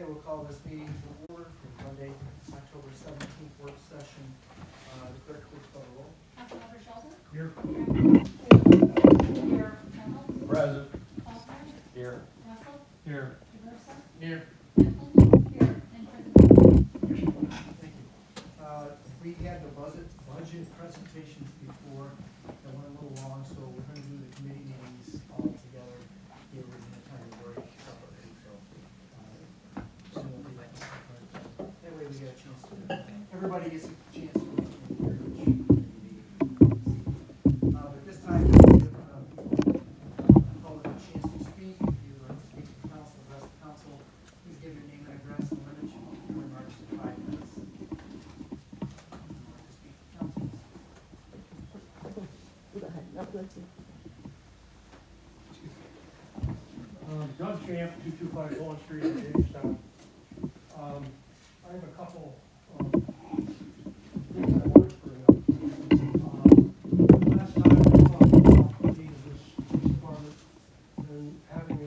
Okay, we'll call this meeting to order for Monday, October 17th work session. The clerk, please call the roll. Councilmember Shelton? Here. Mayor Reynolds? Present. Faulkner? Here. Russell? Here. Diversa? Here. Mifflin? Here. And President? Thank you. We had the budget presentations before that went a little long, so we're going to do the committee meetings all together. Give everyone a time to break separately, so we'll do that. That way we get a chance to, everybody gets a chance to go through each committee meeting. But this time, we'll give public a chance to speak. If you speak to the council, the rest of the council, please give your name and address and limit your remarks to 5 minutes. Doug Champ, 225 Golden Street in Jamestown. I have a couple things I wanted to bring up. Last time we talked about the need of this department and having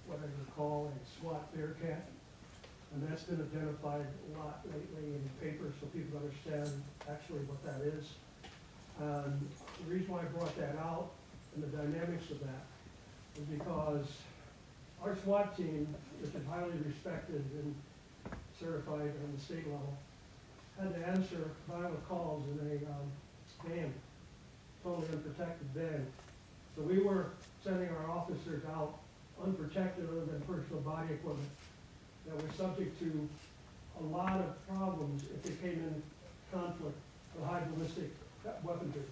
what I would call a SWAT Bearcat. And that's been identified a lot lately in the paper so people understand actually what that is. The reason why I brought that out and the dynamics of that is because our SWAT team, which is highly respected and certified on the state level, had to answer violent calls in a van, totally unprotected van. So we were sending our officers out unprotected other than personal body equipment that were subject to a lot of problems if they came in conflict with high ballistic weaponry,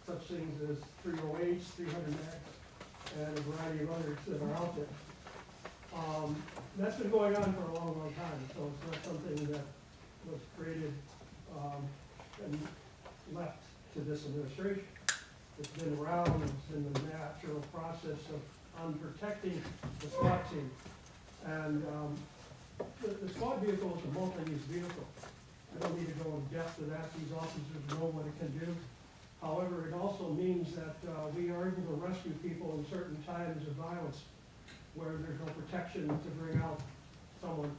such things as 308s, 300 mags, and a variety of others that are out there. That's been going on for a long, long time, so it's not something that was created and left to this administration. It's been around, it's in the natural process of protecting the SWAT team. And the SWAT vehicle is a multi-use vehicle. I don't need to go in depth to that. These officers know what it can do. However, it also means that we are able to rescue people in certain times of violence where there's no protection to bring out someone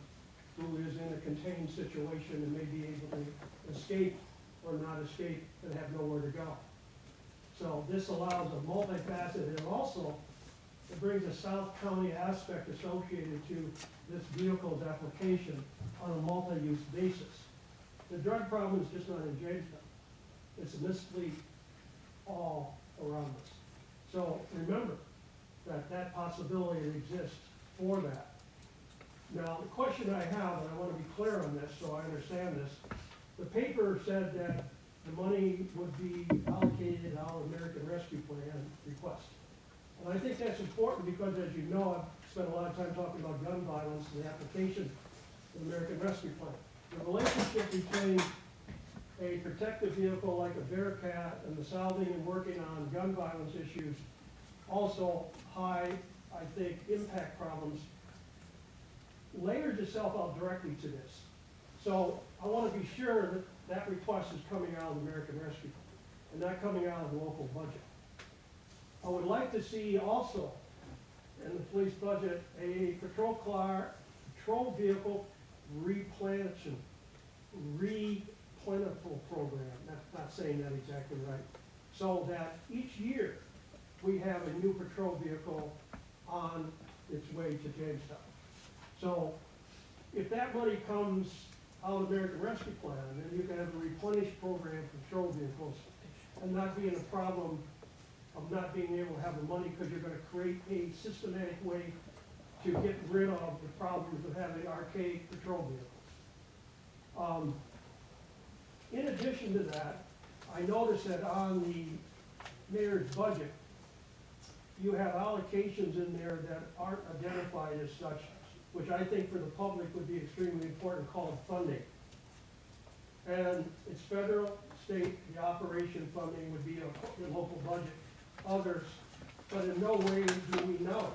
who is in a contained situation and may be able to escape or not escape and have nowhere to go. So this allows a multifaceted, and also it brings a South County aspect associated to this vehicle's application on a multi-use basis. The drug problem is just not in Jamestown. It's in this fleet all around us. So remember that possibility exists for that. Now, the question I have, and I want to be clear on this so I understand this, the paper said that the money would be allocated out of American Rescue Plan request. And I think that's important because, as you know, I've spent a lot of time talking about gun violence and the application of the American Rescue Plan. The relationship between a protective vehicle like a Bearcat and the solving and working on gun violence issues, also high, I think, impact problems, layers itself out directly to this. So I want to be sure that that request is coming out of the American Rescue and not coming out of the local budget. I would like to see also in the police budget a patrol vehicle replenishment program. That's not saying that exactly right. So that each year we have a new patrol vehicle on its way to Jamestown. So if that money comes out of American Rescue Plan, then you can have a replenished program for patrol vehicles and not be in a problem of not being able to have the money because you're going to create a systematic way to get rid of the problems of having archaic patrol vehicles. In addition to that, I noticed that on the mayor's budget, you have allocations in there that aren't identified as such, which I think for the public would be extremely important, called funding. And it's federal, state, the operation funding would be a local budget, others, but in no way do we know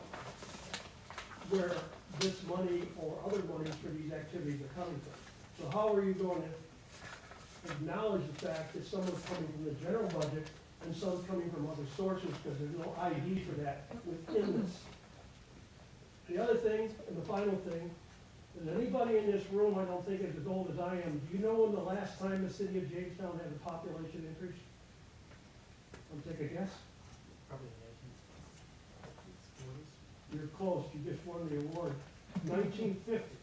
where this money or other monies for these activities are coming from. So how are you going to acknowledge the fact that some is coming from the general budget and some coming from other sources, because there's no ID for that within this? The other thing, and the final thing, Does anybody in this room, I don't think is as old as I am, do you know when the last time the city of Jamestown had a population increase? Take a guess? Probably in the 1940s. You're close, you just won the award. 1950.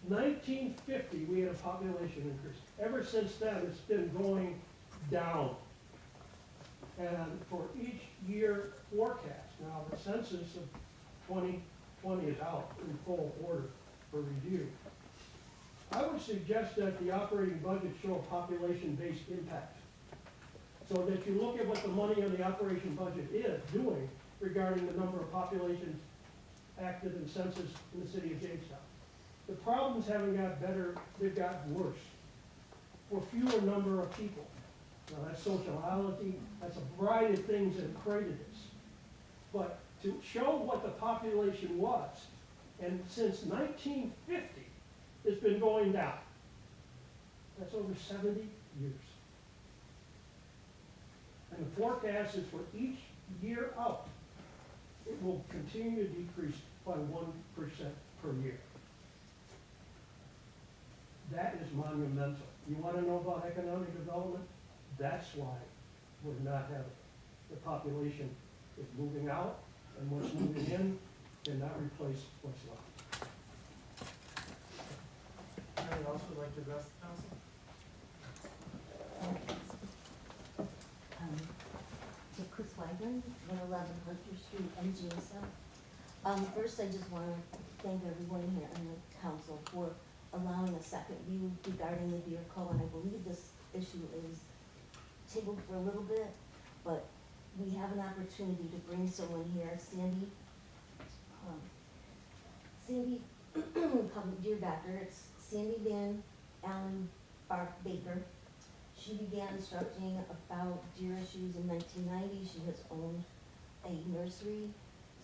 1950, we had a population increase. Ever since then, it's been going down. And for each year forecast, now the census of 2020 is out in full order for review. I would suggest that the operating budget show a population-based impact. So that you look at what the money on the operation budget is doing regarding the number of populations active in census in the city of Jamestown. The problems haven't got better, they've gotten worse. For fewer number of people. Now that's sociality, that's a variety of things that have created this. But to show what the population was, and since 1950, it's been going down. That's over 70 years. And the forecast is for each year out, it will continue to decrease by 1% per year. That is monumental. You want to know about economic development? That's why we're not having, the population is moving out, and what's moving in cannot replace what's left. Anyone else would like to address the council? To Chris Wagner, 111 Hunter Street, in Jamestown. First, I just want to thank everyone here on the council for allowing a second view regarding the vehicle, and I believe this issue is tabled for a little bit, but we have an opportunity to bring someone here, Sandy. Sandy, dear doctor, it's Sandy Van Allen Baker. She began instructing about deer issues in 1990. She has owned a nursery,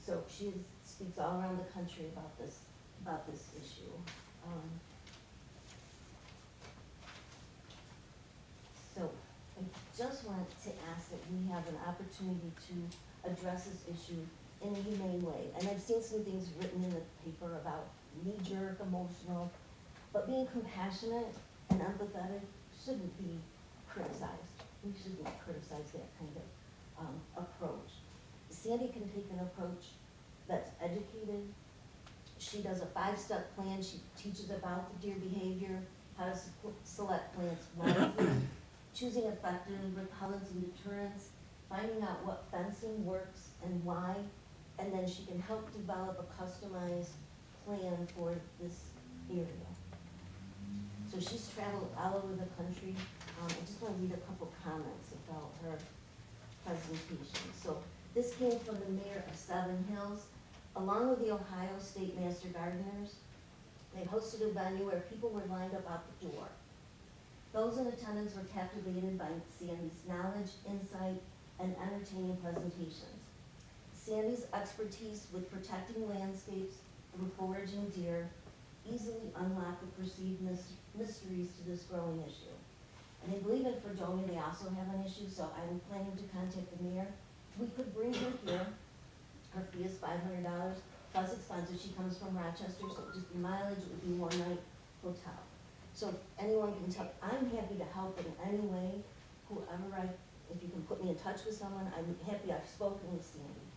so she speaks all around the country about this issue. So I just wanted to ask that we have an opportunity to address this issue in a humane way. And I've seen some things written in the paper about knee-jerk, emotional, but being compassionate and empathetic shouldn't be criticized. We shouldn't criticize that kind of approach. Sandy can take an approach that's educated. She does a 5-step plan. She teaches about the deer behavior, how to select plants wisely, choosing effective repellents and deterrents, finding out what fencing works and why, and then she can help develop a customized plan for this area. So she's traveled all over the country. I just want to read a couple comments about her presentation. So this came from the mayor of Seven Hills. Along with the Ohio State Master Gardeners, they hosted a venue where people were lined up out the door. Those in attendance were captivated by Sandy's knowledge, insight, and entertaining presentations. Sandy's expertise with protecting landscapes and foraging deer easily unlocked the perceived mysteries to this growing issue. And I believe in Fredonia they also have an issue, so I'm planning to contact the mayor. We could bring her here. Her fee is $500 plus expenses. She comes from Rochester, so it would just be mileage, it would be one-night hotel. So if anyone can tell, I'm happy to help in any way, if you can put me in touch with someone, I'm happy. I've spoken with Sandy.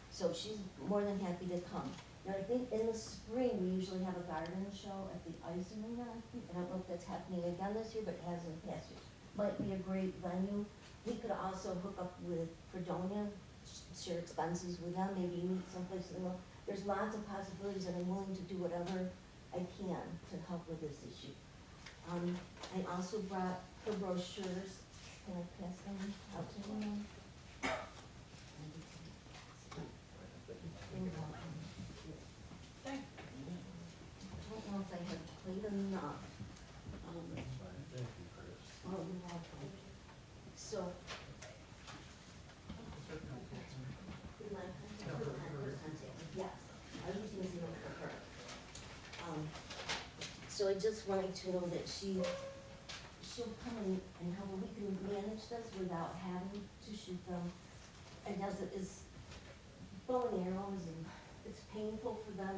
So she's more than happy to come. Now, I think in the spring, we usually have a garden show at the Ice Arena. I don't know if that's happening again this year, but it has in past years. Might be a great venue. We could also hook up with Fredonia, share expenses with them, maybe meet someplace in the, there's lots of possibilities, and I'm willing to do whatever I can to help with this issue. I also brought the brochures. Can I pass them out to anyone? Thank I don't know if I have played enough. That's fine, thank you, Chris. Oh, you're welcome. So, Good night. Yes, I was using it for her. So I just wanted to know that she'll come and how we can manage this without having to shoot them. And as it is bow and arrows, and it's painful for them,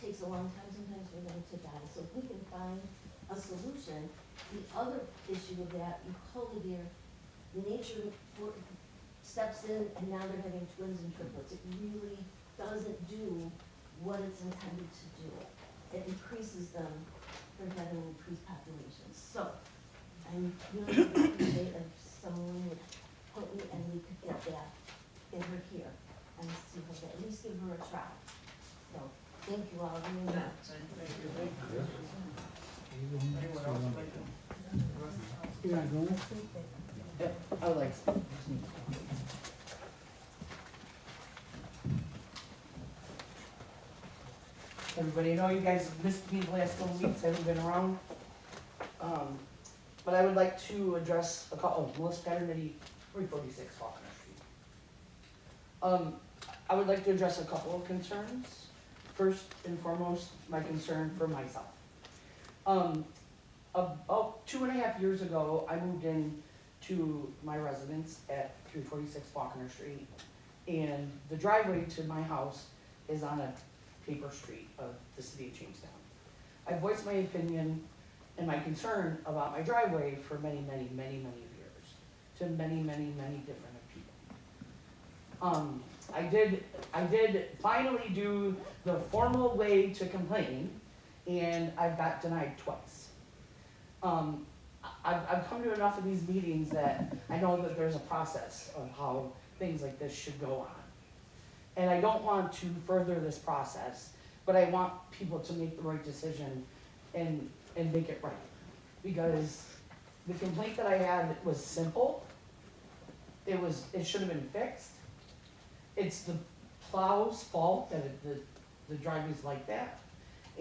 takes a long time sometimes for them to die, so if we can find a solution. The other issue of that, you call it here, nature steps in and now they're having twins and triplets. It really doesn't do what it's intended to do. It increases them for having increased populations. So, I'm really appreciate if someone would help me and we could get that, get her here and see her, at least give her a try. So, thank you all very much. Thank you. Anyone else would like to? I would like. Everybody, I know you guys missed me the last couple weeks, I haven't been around. But I would like to address a couple, Melissa Paternity, 346 Faulkner Street. I would like to address a couple of concerns. First and foremost, my concern for myself. About 2.5 years ago, I moved in to my residence at 346 Faulkner Street. And the driveway to my house is on a paper street of the city of Jamestown. I voiced my opinion and my concern about my driveway for many years to many different people. I did finally do the formal way to complain, and I've got denied twice. I've come to enough of these meetings that I know that there's a process of how things like this should go on. And I don't want to further this process, but I want people to make the right decision and make it right. Because the complaint that I had was simple. It should have been fixed. It's the plow's fault that the driveway's like that.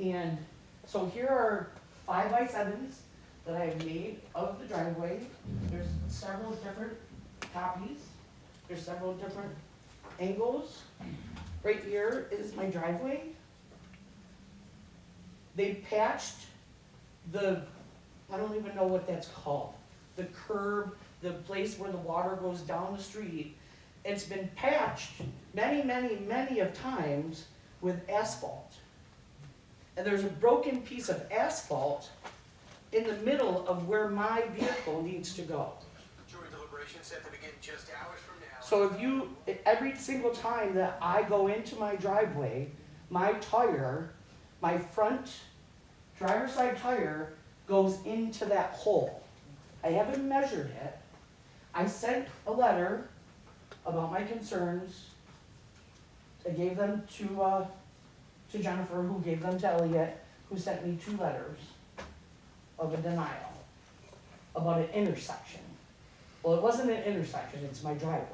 And so here are 5x7s that I have made of the driveway. There's several different copies. There's several different angles. Right here is my driveway. They patched I don't even know what that's called. The curb, the place where the water goes down the street. It's been patched many of times with asphalt. And there's a broken piece of asphalt in the middle of where my vehicle needs to go. Jury deliberations set to begin just hours from now. So every single time that I go into my driveway, my tire, my front driver's side tire goes into that hole. I haven't measured it. I sent a letter about my concerns. I gave them to Jennifer, who gave them to Elliot, who sent me 2 letters of a denial about an intersection. Well, it wasn't an intersection, it's my driveway.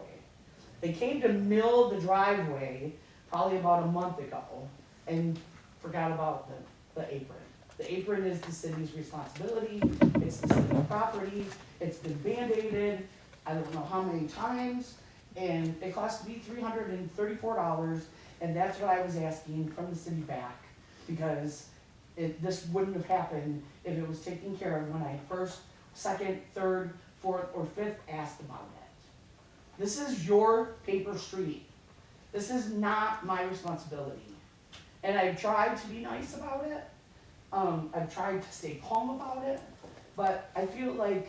They came to mill the driveway probably about a month ago and forgot about the apron. The apron is the city's responsibility, it's the city's property, it's been band-aided, I don't know how many times, and it cost me $334, and that's what I was asking from the city back, because this wouldn't have happened if it was taken care of when I first, second, third, fourth, or fifth asked about it. This is your paper street. This is not my responsibility. And I've tried to be nice about it. I've tried to stay calm about it, but I feel like,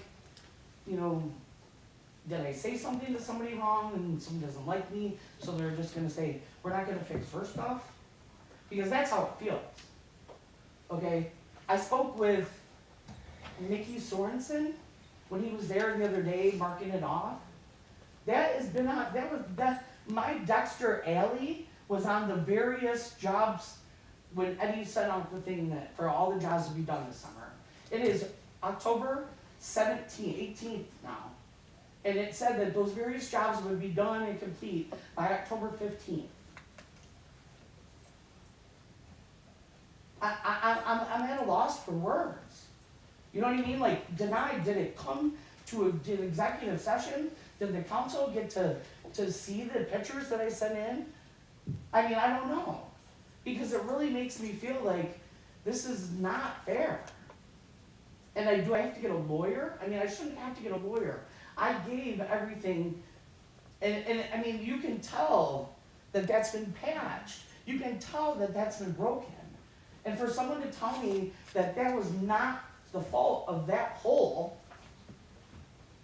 did I say something to somebody wrong and someone doesn't like me, so they're just gonna say, we're not gonna fix her stuff? Because that's how it feels, okay? I spoke with Mickey Sorensen when he was there the other day marking it off. That has been on, my Dexter Alley was on the various jobs when Eddie sent out the thing that for all the jobs to be done this summer. It is October 18th now. And it said that those various jobs would be done and complete by October 15th. I'm at a loss for words. You know what I mean? Like, denied, did it come to an executive session? Did the council get to see the pictures that I sent in? I mean, I don't know. Because it really makes me feel like this is not fair. And do I have to get a lawyer? I mean, I shouldn't have to get a lawyer. I gave everything, and I mean, you can tell that that's been patched. You can tell that that's been broken. And for someone to tell me that that was not the fault of that hole,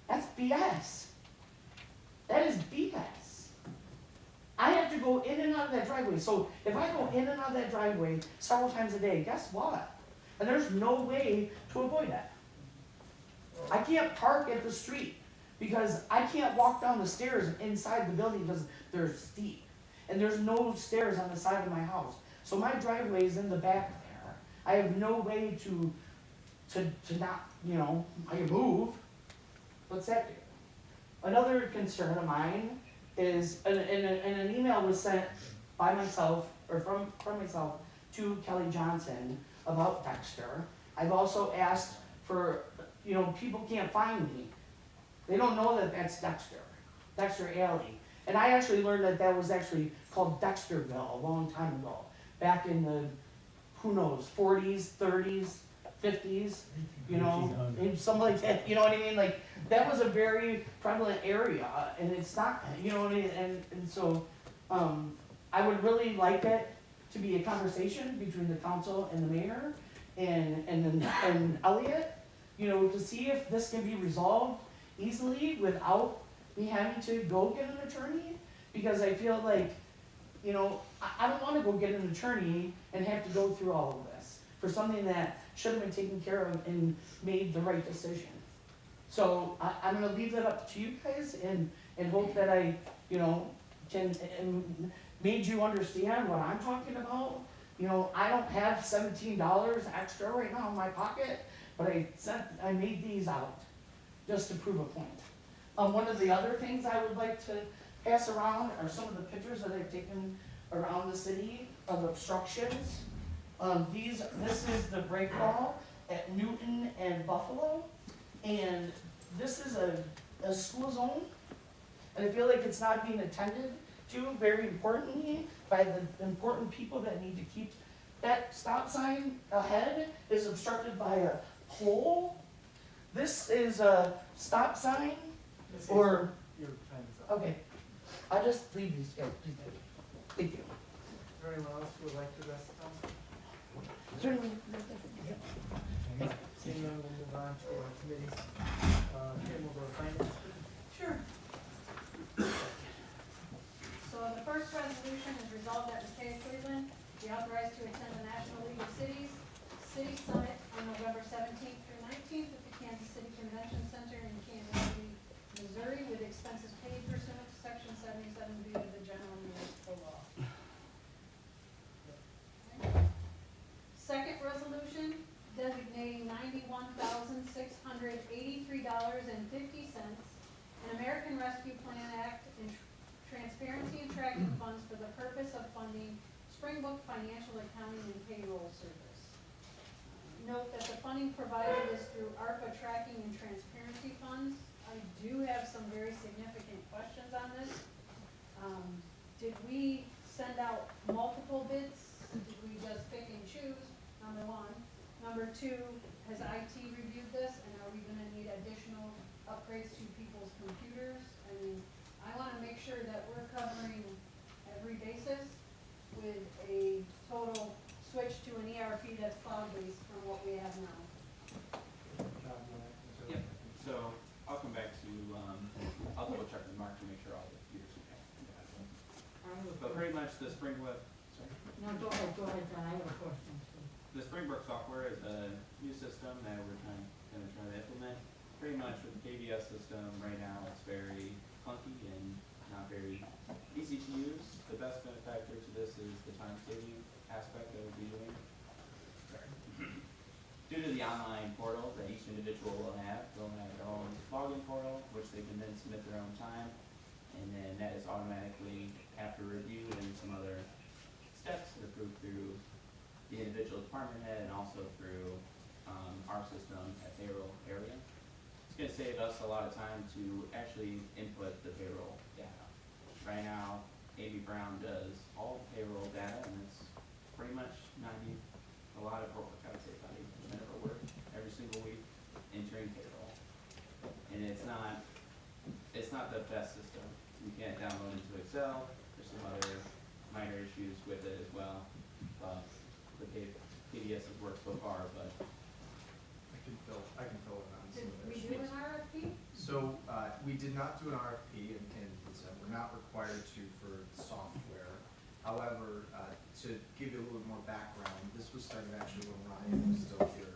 that's BS. That is BS. I have to go in and out of that driveway, so if I go in and out of that driveway several times a day, guess what? And there's no way to avoid that. I can't park at the street because I can't walk down the stairs inside the building because they're steep. And there's no stairs on the side of my house. So my driveway is in the back there. I have no way to not, you know, I can move. What's that do? Another concern of mine is, and an email was sent by myself, or from myself, to Kelly Johnson about Dexter. I've also asked for, you know, people can't find me. They don't know that that's Dexter Alley. And I actually learned that that was actually called Dexterville a long time ago, back in the, who knows, 40s, 30s, 50s, you know, something like that, you know what I mean? Like, that was a very prevalent area, and it's not, you know what I mean? And so, I would really like it to be a conversation between the council and the mayor and Elliot, you know, to see if this can be resolved easily without me having to go get an attorney, because I feel like, you know, I don't wanna go get an attorney and have to go through all of this for something that should have been taken care of and made the right decision. So I'm gonna leave that up to you guys and hope that I, you know, can, and made you understand what I'm talking about. You know, I don't have $17 extra right now in my pocket, but I made these out just to prove a point. One of the other things I would like to pass around are some of the pictures that I've taken around the city of obstructions. This is the break wall at Newton and Buffalo, and this is a school zone, and I feel like it's not being attended to very importantly by the important people that need to keep that stop sign ahead is obstructed by a pole. This is a stop sign, or, Your time is up. okay, I'll just leave these guys, please. Thank you. Is there anyone else who would like to address the council? Certainly. Seeing none, we'll move on to our committees. Kim, we'll go to finance. Sure. So the first resolution is resolved that the state of Cleveland be authorized to attend the National League of Cities City Summit on November 17th through 19th at the Kansas City Convention Center in Kansas City, Missouri, with expenses paid pursuant to section 77B of the general municipal law. Second resolution, designating $91,683.50 an American Rescue Plan Act and transparency and tracking funds for the purpose of funding Springbrook Financial Accounting and Payroll Service. Note that the funding provided is through ARPA tracking and transparency funds. I do have some very significant questions on this. Did we send out multiple bids? Did we just pick and choose? Number one. Number two, has IT reviewed this, and are we gonna need additional upgrades to people's computers? I mean, I wanna make sure that we're covering every basis with a total switch to an ERP that's cloud-based from what we have now. Yep, so I'll come back to, I'll double check with Mark to make sure all the computers are compatible. But pretty much the Springbrook, sorry, No, go ahead, John, I have a question. the Springbrook software is a new system that we're gonna try to implement. Pretty much with the KBS system right now, it's very clunky and not very easy to use. The best benefactor to this is the time saving aspect that we'll be doing. Due to the online portal that each individual will have, they'll have their own login portal, which they can then submit their own time. And then that is automatically, after review and some other steps, approved through the individual department head and also through our system at payroll area. It's gonna save us a lot of time to actually input the payroll data. Right now, Amy Brown does all the payroll data, and it's pretty much I would say about 80% of our work every single week entering payroll. And it's not the best system. You can't download into Excel. There's some other minor issues with it as well. But the KDS's work so far, but I can fill in on some Did of we their do an RFP? So, we did not do an RFP, and we're not required to for software. However, to give you a little bit more background, this was started actually when Ryan was still here.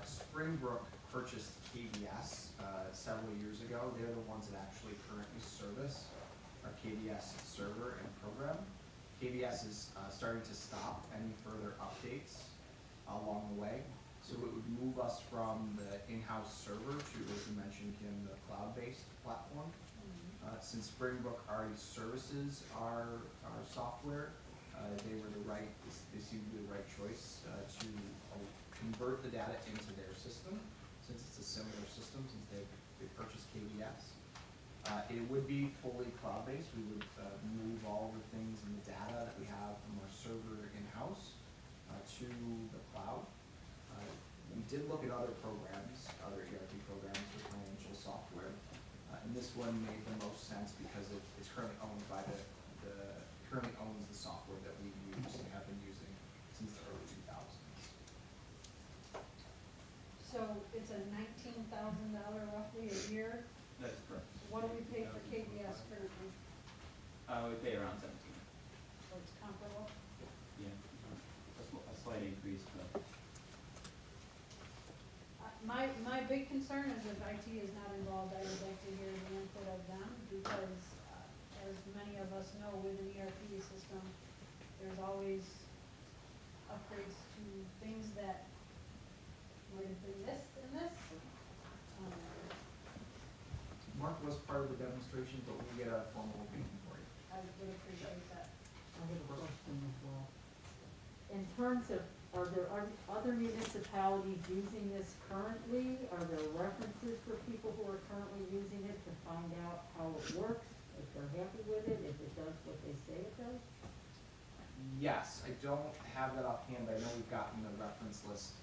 Springbrook purchased KBS, several years ago. They're the ones that actually currently service our KBS server and program. KBS is, starting to stop any further updates along the way. So it would move us from the in-house server to, as you mentioned, Kim, the cloud-based platform. Since Springbrook already services our software, they seemed to be the right choice to convert the data into their system, since it's a similar system, since they purchased KBS. It would be fully cloud-based. We would move all the things and the data that we have from our server in-house to the cloud. We did look at other programs, other ERP programs for financial software, and this one made the most sense because it's currently owned by currently owns the software that we use and have been using since the early 2000s. So it's a $19,000 roughly a year. that's correct. What do we pay for KBS currently? We pay around 17, So it's comparable? yeah, a slight increase, but My big concern is if IT is not involved, I would like to hear the input of them, because as many of us know, with an ERP system, there's always upgrades to things that might have been missed in this. Mark was part of the demonstration, but we'll get a formal opinion for you. I would appreciate that. I have a question as well. In terms of, are there other municipalities using this currently? Are there references for people who are currently using it to find out how it works, if they're happy with it, if it does what they say it does? Yes, I don't have that offhand, but I know we've gotten a reference list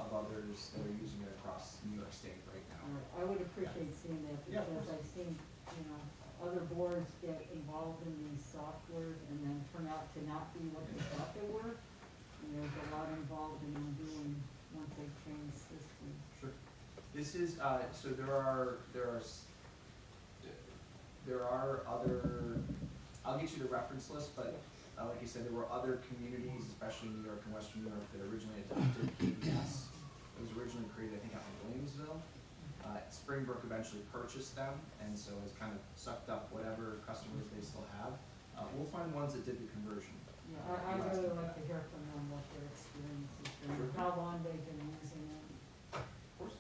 of others that are using it across New York State right now. I would appreciate seeing that, Yeah, of because course. I've seen, other boards get involved in these softwares and then turn out to not be what they thought they were. And there's a lot involved in undoing once they change systems. Sure. This is, so there are other, I'll get you the reference list, but like you said, there were other communities, especially in New York and Western New York, that originally adopted KBS. It was originally created, I think, out in Williamsville. Springbrook eventually purchased them, and so has kind of sucked up whatever customers they still have. We'll find ones that did the conversion. Yeah, I'd really like to hear from them what their experience has been, Sure. how long they've been using it. Of course.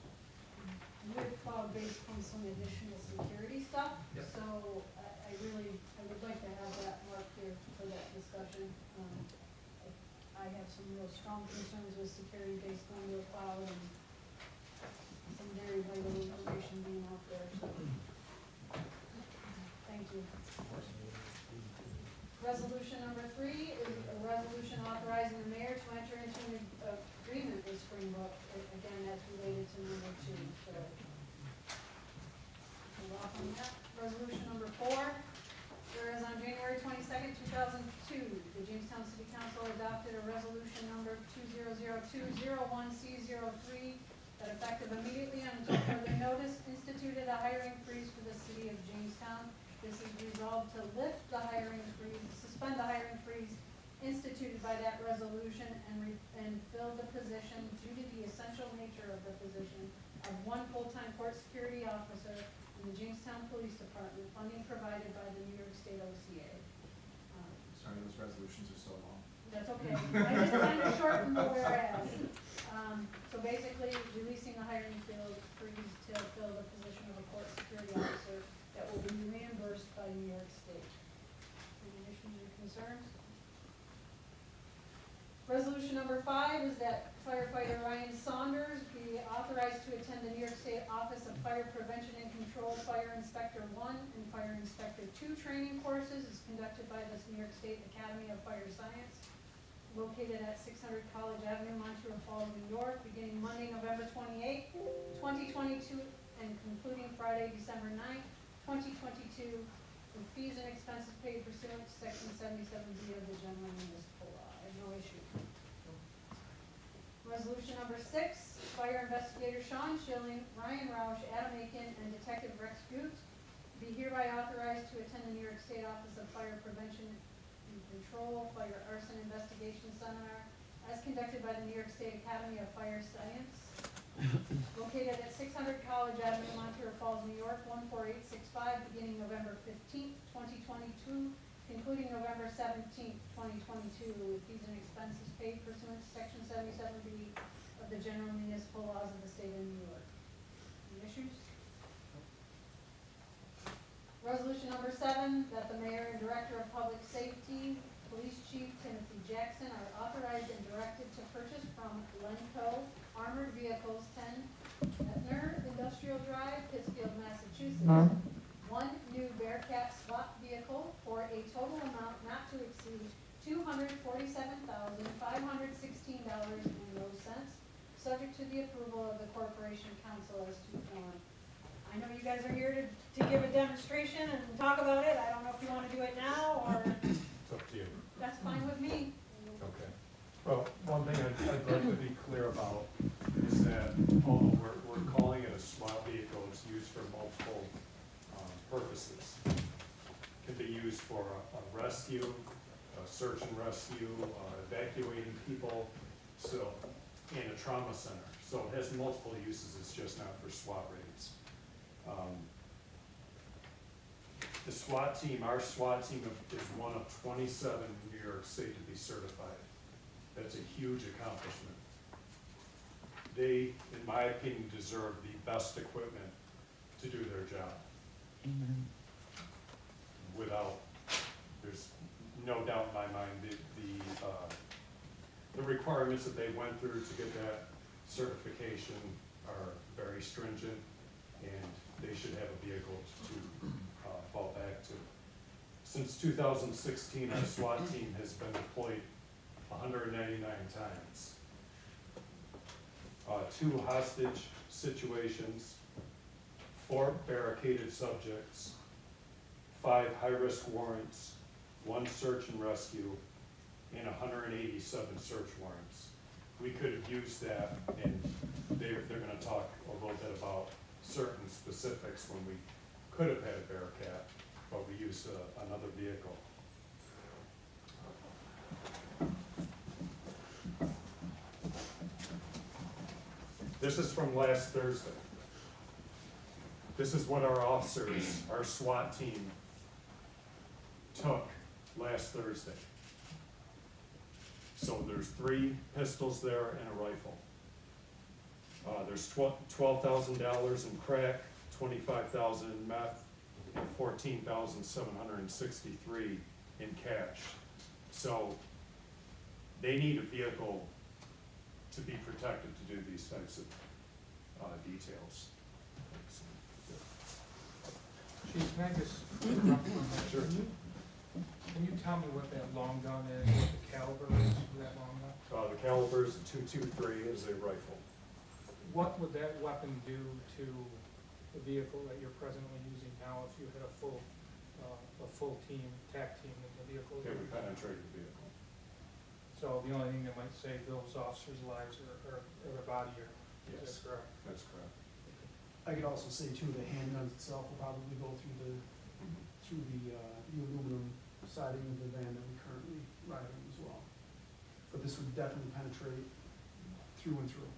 With cloud-based comes some additional security stuff. Yep. So I would like to have that marked here for that discussion. I have some real strong concerns with security based on the cloud and some very vital information being out there, so. Thank you. Of course. Resolution number 3 is a resolution authorizing the mayor to enter into an agreement with Springbrook. Again, that's related to number 2, so. Hold off on that. Resolution number 4, whereas on January 22nd, 2002, the Jamestown City Council adopted a resolution number 200201C03 that effective immediately and until further notice instituted a hiring freeze for the city of Jamestown. This is resolved to lift the hiring freeze, suspend the hiring freeze instituted by that resolution and fill the position due to the essential nature of the position of one full-time court security officer in the Jamestown Police Department, funding provided by the New York State OCA. Sorry, those resolutions are so long. That's okay, I just kind of shortened the whereas. So basically, releasing the hiring freeze to fill the position of a court security officer that will be reimbursed by New York State. Any issues or concerns? Resolution number 5 is that firefighter Ryan Saunders be authorized to attend the New York State Office of Fire Prevention and Control Fire Inspector 1 and Fire Inspector 2 training courses is conducted by the New York State Academy of Fire Science, located at 600 College Avenue, Montour Falls, New York, beginning Monday, November 28th, 2022, and concluding Friday, December 9th, 2022, with fees and expenses paid pursuant to Section 77B of the General Municipal Law. I have no issue. Sean Schilling, Ryan Roush, Adam Aiken, and Detective Rex Gute be hereby authorized to attend the New York State Office of Fire Prevention and Control Fire Arson Investigation Seminar as conducted by the New York State Academy of Fire Science, located at 600 College Avenue, Monterey Falls, New York, 14865, beginning November 15th, 2022, concluding November 17th, 2022, with fees and expenses paid pursuant to Section 77B of the General Municipal Laws of the State of New York. Any issues? Resolution number 7, that the Mayor and Director of Public Safety, Police Chief Timothy Jackson are authorized and directed to purchase from Lenco Armored Vehicles 10 Etner Industrial Drive, Pittsfield, Massachusetts, one new Bearcat SWAT vehicle for a total amount not to exceed $247,516.00, subject to the approval of the Corporation Council as to form. I know you guys are here to give a demonstration and talk about it. I don't know if you want to do it now or, It's up to you. that's fine with me. Okay. Well, one thing I'd like to be clear about is that although we're calling it a SWAT vehicle, it's used for multiple purposes. It can be used for a rescue, a search and rescue, evacuating people, so, and a trauma center. So it has multiple uses, it's just not for SWAT raids. The SWAT team, our SWAT team is one of 27 in New York State to be certified. That's a huge accomplishment. They, in my opinion, deserve the best equipment to do their job. Without, there's no doubt in my mind, the requirements that they went through to get that certification are very stringent, and they should have a vehicle to fall back to. Since 2016, our SWAT team has been deployed 199 times. 2 hostage situations, 4 barricaded subjects, 5 high-risk warrants, 1 search and rescue, and 187 search warrants. We could have used that, and they're gonna talk a little bit about certain specifics when we could have had a Bearcat, but we used another vehicle. This is from last Thursday. This is what our officers, our SWAT team, took last Thursday. So there's 3 pistols there and a rifle. There's $12,000 in crack, $25,000 in meth, and $14,763 in cash. So they need a vehicle to be protected to do these types of details. Chief, can I just interrupt you on that? Sure. Can you tell me what that long gun is, what the caliber is of that long gun? The caliber is a .223 is a rifle. What would that weapon do to the vehicle that you're presently using now if you had a full team, TAC team in the vehicle? It would penetrate the vehicle. So the only thing that might save those officers' lives are their body or, is Yes, that correct? that's correct. I could also say too, the handguns itself will probably go through the aluminum siding of the van that we currently ride in as well. But this would definitely penetrate through and through.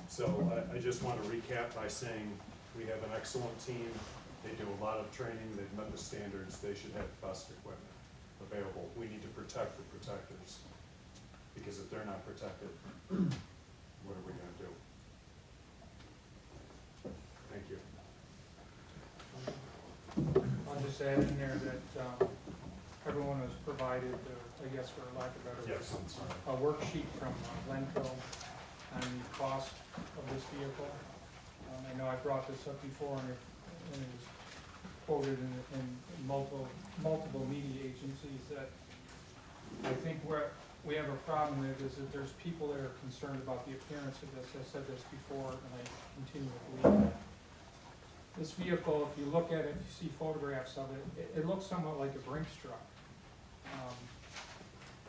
So I just want to recap by saying we have an excellent team. They do a lot of training. They've met the standards. They should have the best equipment available. We need to protect the protectors, because if they're not protected, what are we going to do? Thank you. I'll just add in there that everyone was provided, I guess for lack of better Yes, words, I'm sorry. a worksheet from Lenco on the cost of this vehicle. I know I brought this up before, and it was quoted in multiple media agencies that I think where we have a problem with is that there's people that are concerned about the appearance of this. I said this before, and I continue to believe that. This vehicle, if you look at it, if you see photographs of it, it looks somewhat like a Brinks truck.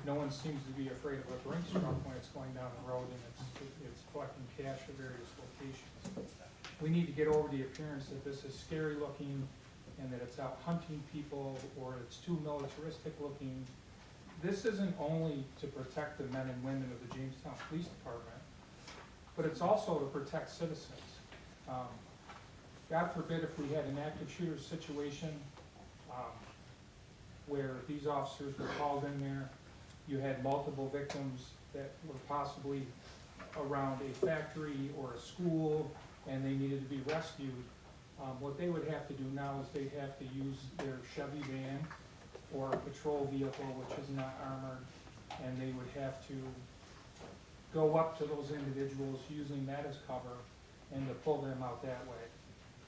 no one seems to be afraid of a Brinks truck when it's going down the road and it's collecting cash at various locations. We need to get over the appearance that this is scary looking and that it's out hunting people or it's too militaristic looking. This isn't only to protect the men and women of the Jamestown Police Department, but it's also to protect citizens. God forbid if we had an active shooter situation where these officers were called in there, you had multiple victims that were possibly around a factory or a school and they needed to be rescued. What they would have to do now is they'd have to use their Chevy van or a patrol vehicle which is not armored, and they would have to go up to those individuals using that as cover and to pull them out that way.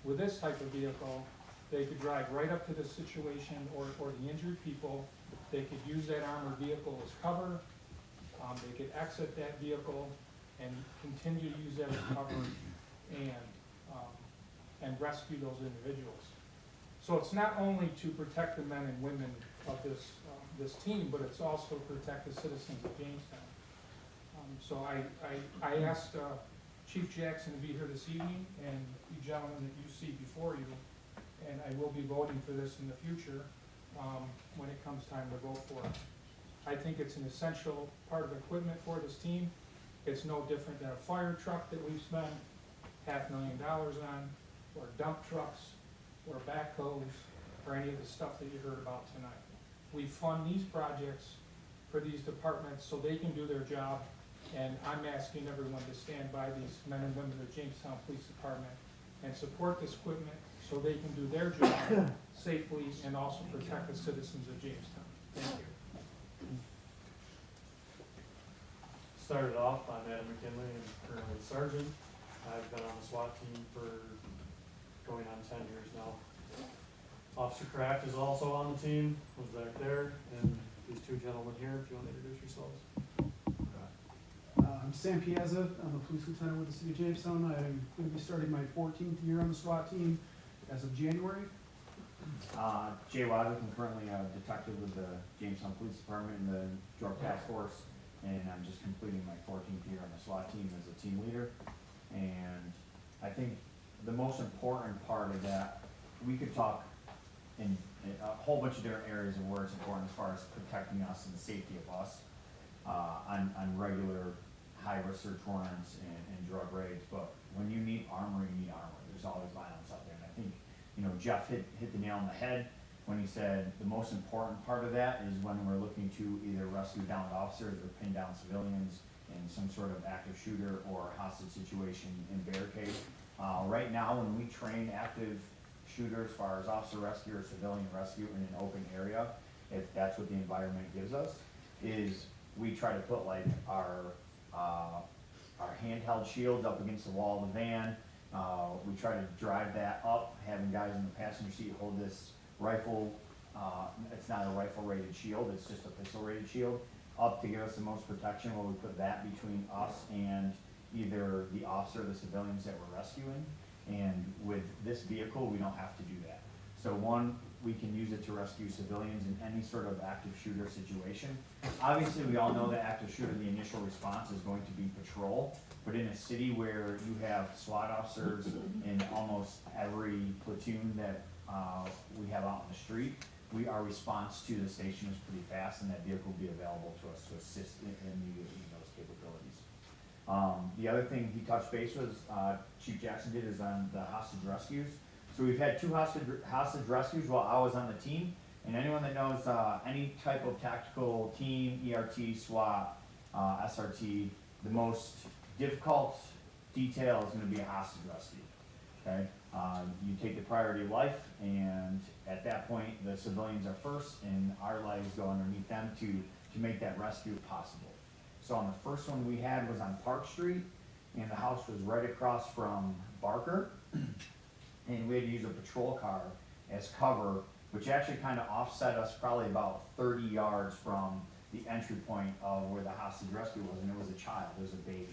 With this type of vehicle, they could drive right up to the situation or the injured people. They could use that armored vehicle as cover. They could exit that vehicle and continue to use that as cover and rescue those individuals. So it's not only to protect the men and women of this team, but it's also to protect the citizens of Jamestown. So I asked Chief Jackson to be here this evening, and you gentlemen that you see before you, and I will be voting for this in the future when it comes time to vote for it. I think it's an essential part of equipment for this team. It's no different than a fire truck that we've spent $500,000 on, or dump trucks, or backhoes, or any of the stuff that you heard about tonight. We fund these projects for these departments so they can do their job, and I'm asking everyone to stand by these men and women of the Jamestown Police Department and support this equipment so they can do their job safely and also protect the citizens of Jamestown. Thank you. Started off, I'm Adam McKinley, and currently sergeant. I've been on the SWAT team for going on 10 years now. Officer Kraft is also on the team, was back there, and these two gentlemen here, if you want to introduce yourselves. I'm Sam Piazza. I'm a police lieutenant with the city of Jamestown. I'm going to be starting my 14th year on the SWAT team as of January. Jay Wadwick, I'm currently a detective with the Jamestown Police Department in the Drug Task Force, and I'm just completing my 14th year on the SWAT team as a team leader. And I think the most important part of that, we could talk in a whole bunch of different areas of where it's important as far as protecting us and the safety of us on regular high-risk search warrants and drug raids. But when you need armor, you need armor. There's always violence out there. And I think, Jeff hit the nail on the head when he said the most important part of that is when we're looking to either rescue downed officers or pin down civilians in some sort of active shooter or hostage situation in barricade. Right now, when we train active shooters as far as officer rescue or civilian rescue in an open area, if that's what the environment gives us, is we try to put like our handheld shields up against the wall of the van. We try to drive that up, having guys in the passenger seat hold this rifle. It's not a rifle rated shield, it's just a pistol rated shield, up to give us the most protection while we put that between us and either the officer or the civilians that we're rescuing. And with this vehicle, we don't have to do that. So one, we can use it to rescue civilians in any sort of active shooter situation. Obviously, we all know that active shooter, the initial response is going to be patrol, but in a city where you have SWAT officers in almost every platoon that we have out on the street, our response to the station is pretty fast, and that vehicle will be available to us to assist in those capabilities. The other thing he touched base with, Chief Jackson did, is on the hostage rescues. So we've had 2 hostage rescues while I was on the team, and anyone that knows any type of tactical team, ERT, SWAT, SRT, the most difficult detail is going to be a hostage rescue. Okay, you take the priority of life, and at that point, the civilians are first, and our lives go underneath them to make that rescue possible. So on the first one we had was on Park Street, and the house was right across from Barker, and we had to use a patrol car as cover, which actually kind of offset us probably about 30 yards from the entry point of where the hostage rescue was, and it was a child, it was a baby.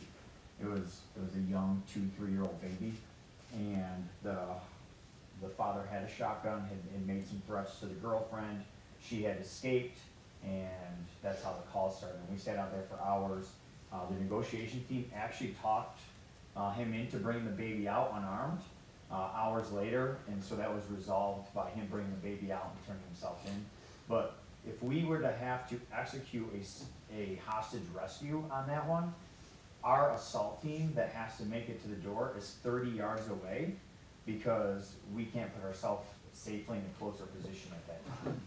It was a young 2-3-year-old baby, and the father had a shotgun, had made some threats to the girlfriend. She had escaped. and that's how the call started. And we sat out there for hours. The negotiation team actually talked him into bringing the baby out unarmed hours later, and so that was resolved by him bringing the baby out and turning himself in. But if we were to have to execute a hostage rescue on that one, our assault team that has to make it to the door is 30 yards away, because we can't put ourselves safely in a closer position at that time.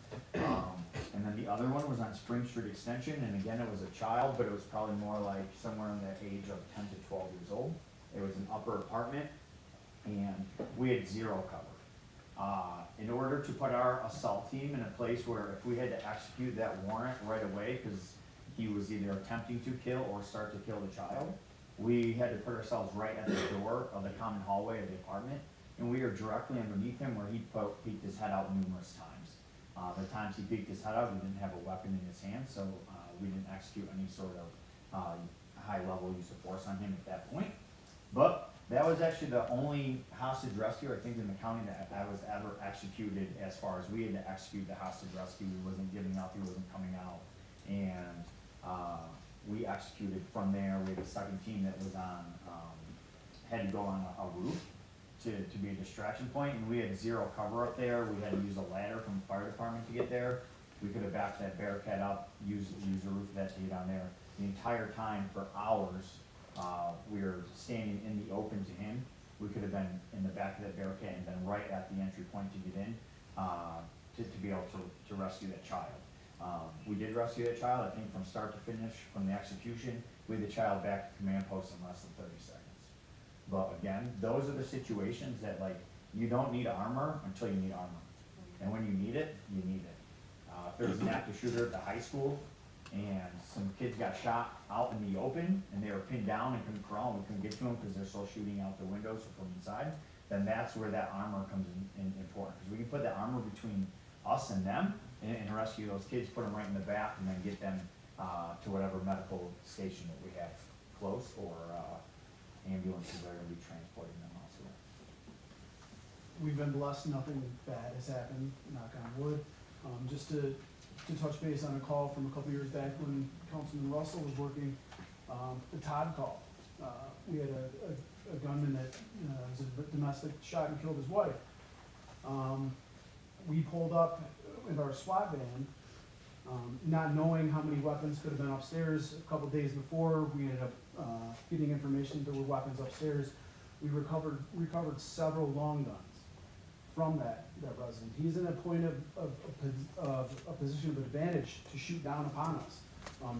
And then the other one was on Spring Street Extension, and again, it was a child, but it was probably more like somewhere in the age of 10 to 12 years old. It was an upper apartment, and we had zero cover. In order to put our assault team in a place where if we had to execute that warrant right away, because he was either attempting to kill or start to kill the child, we had to put ourselves right at the door of the common hallway of the apartment, and we were directly underneath him where he peeked his head out numerous times. The times he peeked his head out, he didn't have a weapon in his hand, so we didn't execute any sort of high-level use of force on him at that point. But that was actually the only hostage rescue, I think, in the county that I was ever executed, as far as we had to execute the hostage rescue. He wasn't giving up, he wasn't coming out. And we executed from there. We had a second team that was on, had to go on a roof to be a distraction point, and we had zero cover up there. We had to use a ladder from the fire department to get there. We could have backed that Bearcat up, used the roof of that to get on there. The entire time, for hours, we were standing in the open to him. We could have been in the back of that Bearcat and been right at the entry point to get in, to be able to rescue that child. We did rescue that child, I think, from start to finish, from the execution. We had the child back to command post in less than 30 seconds. But again, those are the situations that, like, you don't need armor until you need armor. And when you need it, you need it. If there was an active shooter at the high school, and some kids got shot out in the open, and they were pinned down and couldn't crawl, and we couldn't get to them because they're still shooting out the windows or from inside, then that's where that armor comes in important. Because we can put that armor between us and them, and rescue those kids, put them right in the back, and then get them to whatever medical station that we have close, or ambulances that are gonna be transporting them also. We've been blessed, nothing bad has happened, knock on wood. Just to touch base on a call from a couple years back when Councilman Russell was working, the Todd call. We had a gunman that was a domestic, shot and killed his wife. We pulled up with our SWAT van, not knowing how many weapons could have been upstairs. A couple days before, we ended up getting information there were weapons upstairs. We recovered several long guns from that resident. He's in a point of a position of advantage to shoot down upon us.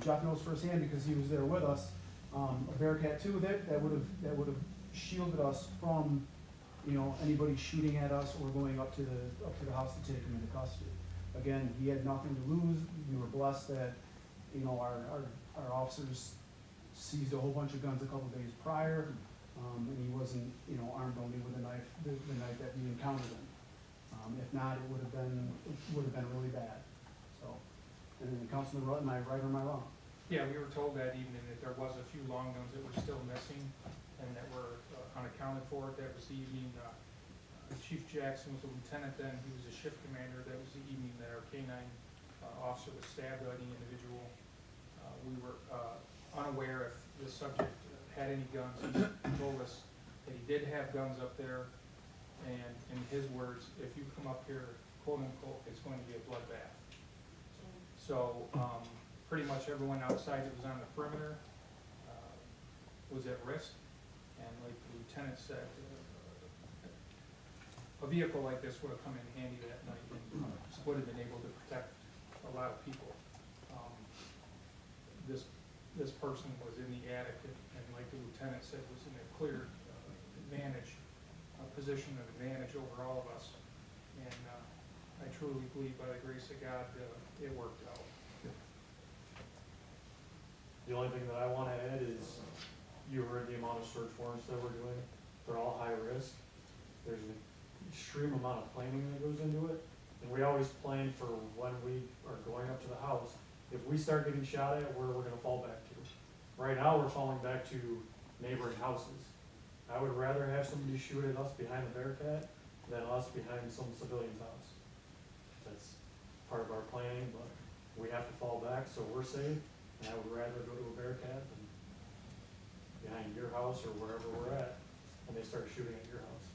Jeff knows firsthand because he was there with us. A Bearcat 2 that would have shielded us from, you know, anybody shooting at us or going up to the house to take him into custody. Again, he had nothing to lose. We were blessed that, you know, our officers seized a whole bunch of guns a couple days prior, and he wasn't, you know, armed only with a knife, the knife that we encountered him. If not, it would have been really bad. So, and then Councilman Rutten, am I right or am I wrong? Yeah, we were told that evening that there was a few long guns that were still missing and that were unaccounted for. That was the evening, Chief Jackson was a lieutenant then, he was a shift commander. That was the evening that our K-9 officer was stabbed by the individual. We were unaware if the subject had any guns. He told us that he did have guns up there, and in his words, if you come up here, quote unquote, it's going to be a bloodbath. So pretty much everyone outside that was on the perimeter was at risk, and like the lieutenant said, a vehicle like this would have come in handy that night and would have been able to protect a lot of people. This person was in the attic, and like the lieutenant said, was in a clear advantage, position of advantage over all of us. And I truly believe by the grace of God, it worked out. The only thing that I wanna add is, you heard the amount of search warrants that we're doing, they're all high risk. There's an extreme amount of planning that goes into it, and we always plan for when we are going up to the house. If we start getting shot at, where we're gonna fall back to. Right now, we're falling back to neighboring houses. I would rather have somebody shoot at us behind the Bearcat than us behind some civilian's house. That's part of our planning, but we have to fall back so we're safe, and I would rather go to a Bearcat than behind your house or wherever we're at, and they start shooting at your house.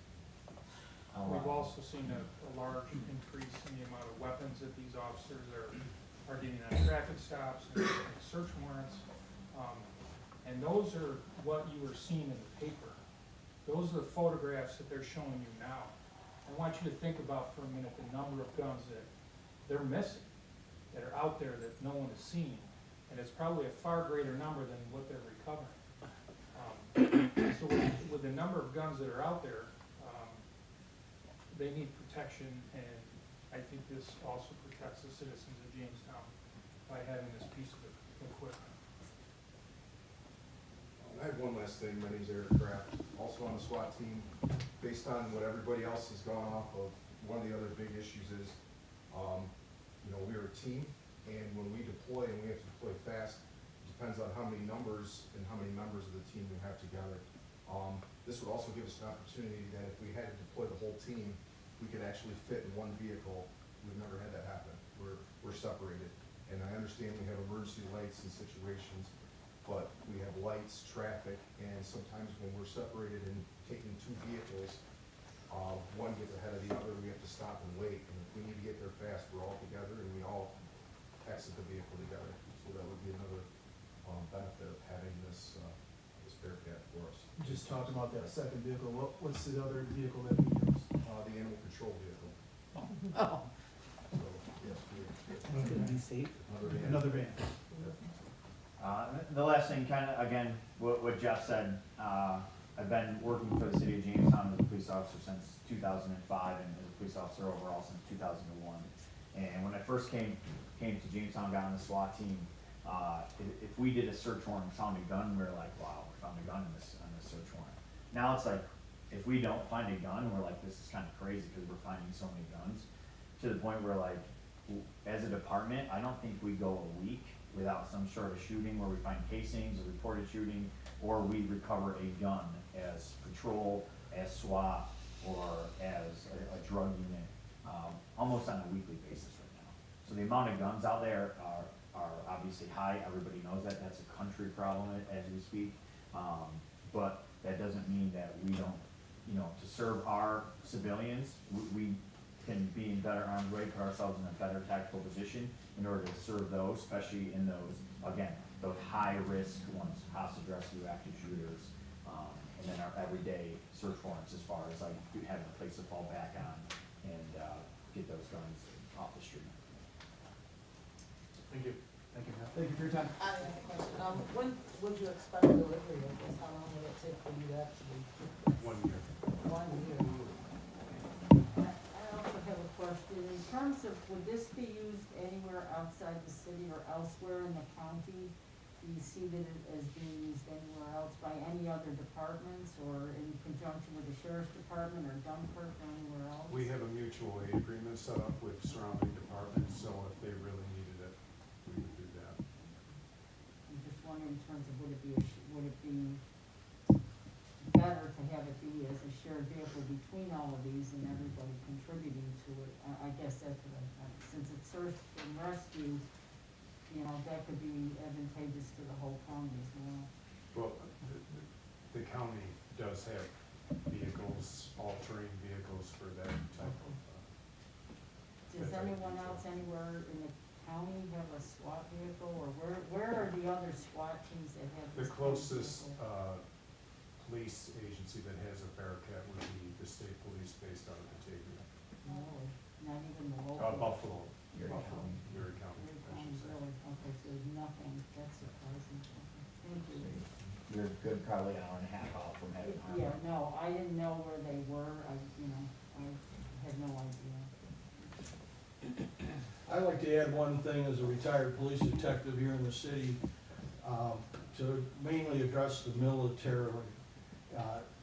We've also seen a large increase in the amount of weapons that these officers are getting on traffic stops and search warrants. And those are what you were seeing in the paper. Those are the photographs that they're showing you now. I want you to think about for a minute the number of guns that they're missing, that are out there that no one has seen. And it's probably a far greater number than what they're recovering. So with the number of guns that are out there, they need protection, and I think this also protects the citizens of Jamestown by having this piece of equipment. I have one last thing. My name's Eric Kraft, also on the SWAT team. Based on what everybody else has gone off of, one of the other big issues is, we're a team, and when we deploy, and we have to deploy fast, it depends on how many numbers and how many members of the team we have together. This would also give us an opportunity that if we had to deploy the whole team, we could actually fit in one vehicle. We've never had that happen. We're separated. And I understand we have emergency lights in situations, but we have lights, traffic, and sometimes when we're separated and taking two vehicles, one gets ahead of the other, we have to stop and wait. And if we need to get there fast, we're all together and we all exit the vehicle together. So that would be another benefit of having this Bearcat for us. Just talked about that second vehicle, what's the other vehicle that we use? The animal control vehicle. Oh. So, yes, Be safe. another van. Another van. The last thing, kind of, again, what Jeff said, I've been working for the city of Jamestown as a police officer since 2005 and as a police officer overall since 2001. And when I first came to Jamestown, got on the SWAT team, if we did a search warrant and found a gun, we were like, wow, we found a gun on this search warrant. Now it's like, if we don't find a gun, we're like, this is kind of crazy because we're finding so many guns. To the point where, like, as a department, I don't think we go a week without some sort of shooting where we find casings, a reported shooting, or we recover a gun as patrol, as SWAT, or as a drug unit, almost on a weekly basis right now. So the amount of guns out there are obviously high. Everybody knows that. That's a country problem as we speak. But that doesn't mean that we don't, to serve our civilians, we can be in better armed way, put ourselves in a better tactical position in order to serve those, especially in those, again, those high-risk ones, hostage rescue, active shooters, and then our everyday search warrants as far as like having a place to fall back on and get those guns off the street. Thank you. Thank you, Matt. Thank you for your time. I have a question. When would you expect delivery of this? How long would it take for you to actually? 1 year. 1 year. I also have a question. In terms of, would this be used anywhere outside the city or elsewhere in the county? Do you see that it as being used anywhere else by any other departments or in conjunction with the sheriff's department or Dunkirk or anywhere else? We have a mutual aid agreement set up with surrounding departments, so if they really needed it, we would do that. I'm just wondering in terms of would it be better to have it be as a shared vehicle between all of these and everybody contributing to it? I guess that's what since it's search and rescue, that could be advantageous to the whole county as well. Well, the county does have vehicles, all-terrain vehicles for that type of. Does anyone else anywhere in the county have a SWAT vehicle, or where are the other SWAT teams that have The this? closest, police agency that has a Bearcat would be the state police based out of Batavia. No, not even the local. Buffalo. Erie Buffalo, County. Erie County, Erie I County, should say. really? Okay, so there's nothing, that's surprising. Thank you. You're good, probably an hour and a half out from having. Yeah, no, I didn't know where they were, I had no idea. I'd like to add one thing as a retired police detective here in the city, to mainly address the military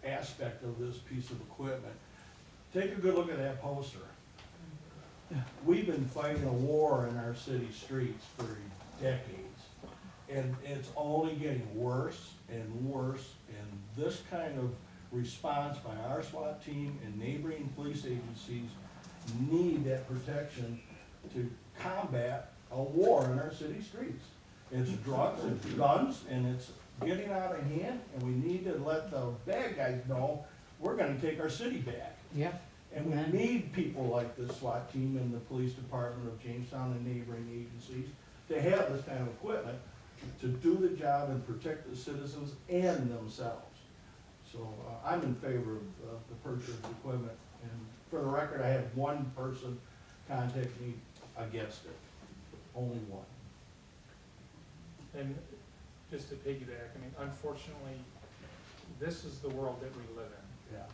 aspect of this piece of equipment. Take a good look at that poster. We've been fighting a war in our city streets for decades, and it's only getting worse and worse, and this kind of response by our SWAT team and neighboring police agencies need that protection to combat a a war in our city streets. It's drugs, it's guns, and it's getting out of hand, and we need to let the bad guys know we're gonna take our city back. Yeah. And we need people like the SWAT team and the police department of Jamestown and neighboring agencies to have this kind of equipment to do the job and protect the citizens and themselves. So I'm in favor of the purchase of equipment, and for the record, I had one person contact me against it, only one. And just to piggyback, I mean, unfortunately, this is the world that we live in. Yeah.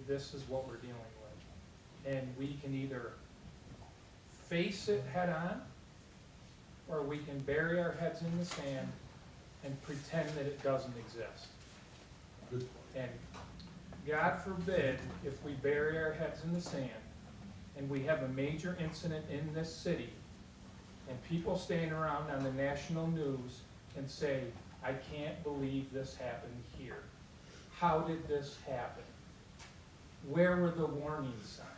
This is what we're dealing with. And we can either face it head on, or we can bury our heads in the sand and pretend that it doesn't exist. Good. And God forbid if we bury our heads in the sand and we have a major incident in this city and people stand around on the national news and say, I can't believe this happened here. How did this happen? Where were the warning signs?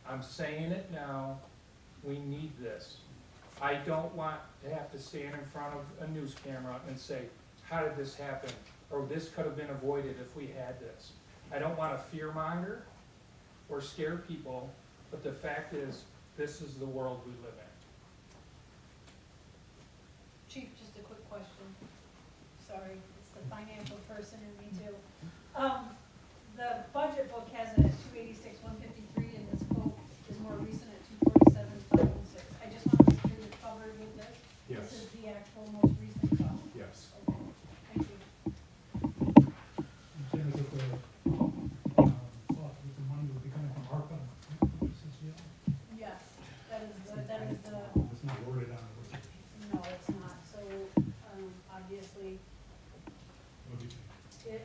I'm saying it now, we need this. I don't want to have to stand in front of a news camera and say, how did this happen? Or this could have been avoided if we had this. I don't want to fearmonger or scare people, but the fact is, this is the world we live in. Chief, just a quick question. Sorry, it's the financial person in me too. The budget book has it at 286,153, and this quote is more recent at 247,506. I just want to make sure you're covered with this. Yes. This is the actual most recent cost. Yes. Okay, thank you. Jim, is it the money will be coming from ARPA? Yes, that is the, It's not worded on it. no, it's not. So, obviously, What do you think?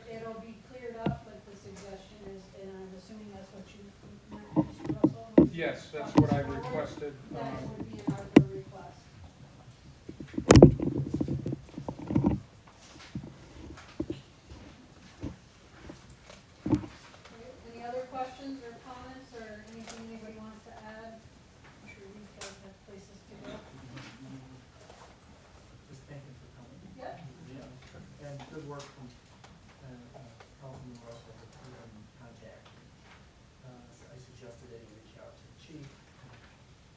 it'll be cleared up, but the suggestion is, and I'm assuming that's what you meant, Mr. Russell? Yes, that's what I requested. That it would be an ARPA request. Okay, any other questions or comments or anything anybody wants to add? I'm sure these guys have places to go. Just thank you for coming. Yep. And good work from, Councilman Russell, with your contact. I suggested that you reach out to the chief.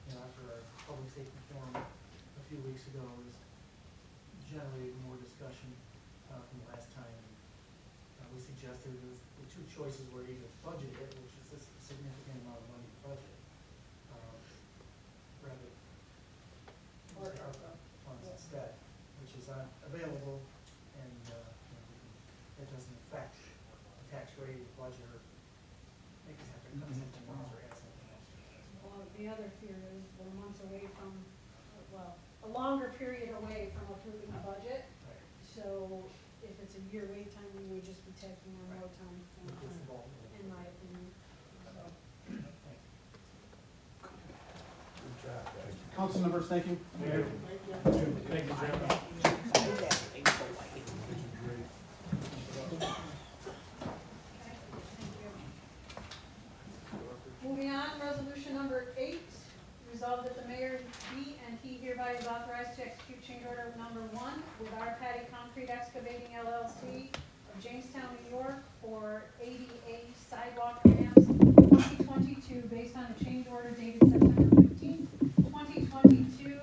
You know, after our public safety forum a few weeks ago, was generated more discussion, from last time. We suggested the two choices were either budget it, which is a significant amount of money to budget, rather, or ARPA funds instead, which is available, and, that doesn't affect the tax rate, budget, or make us have to cut something else or add something else. Well, the other fear is we're months away from, well, a longer period away from approving the budget. Right. So if it's a year wait time, we would just be taking on more time, Gets the ball in rolling. my opinion. So, Thank you. Good job, guys. Council members, thank you. Thank you, Jim. okay, thank you. Moving on, resolution number 8, resolved that the mayor be and he hereby is authorized to execute change order number 1 with R. Patty Concrete Excavating LLC of Jamestown, New York for ADA sidewalk ramps 2022 based on a change order dated September 15th, 2022.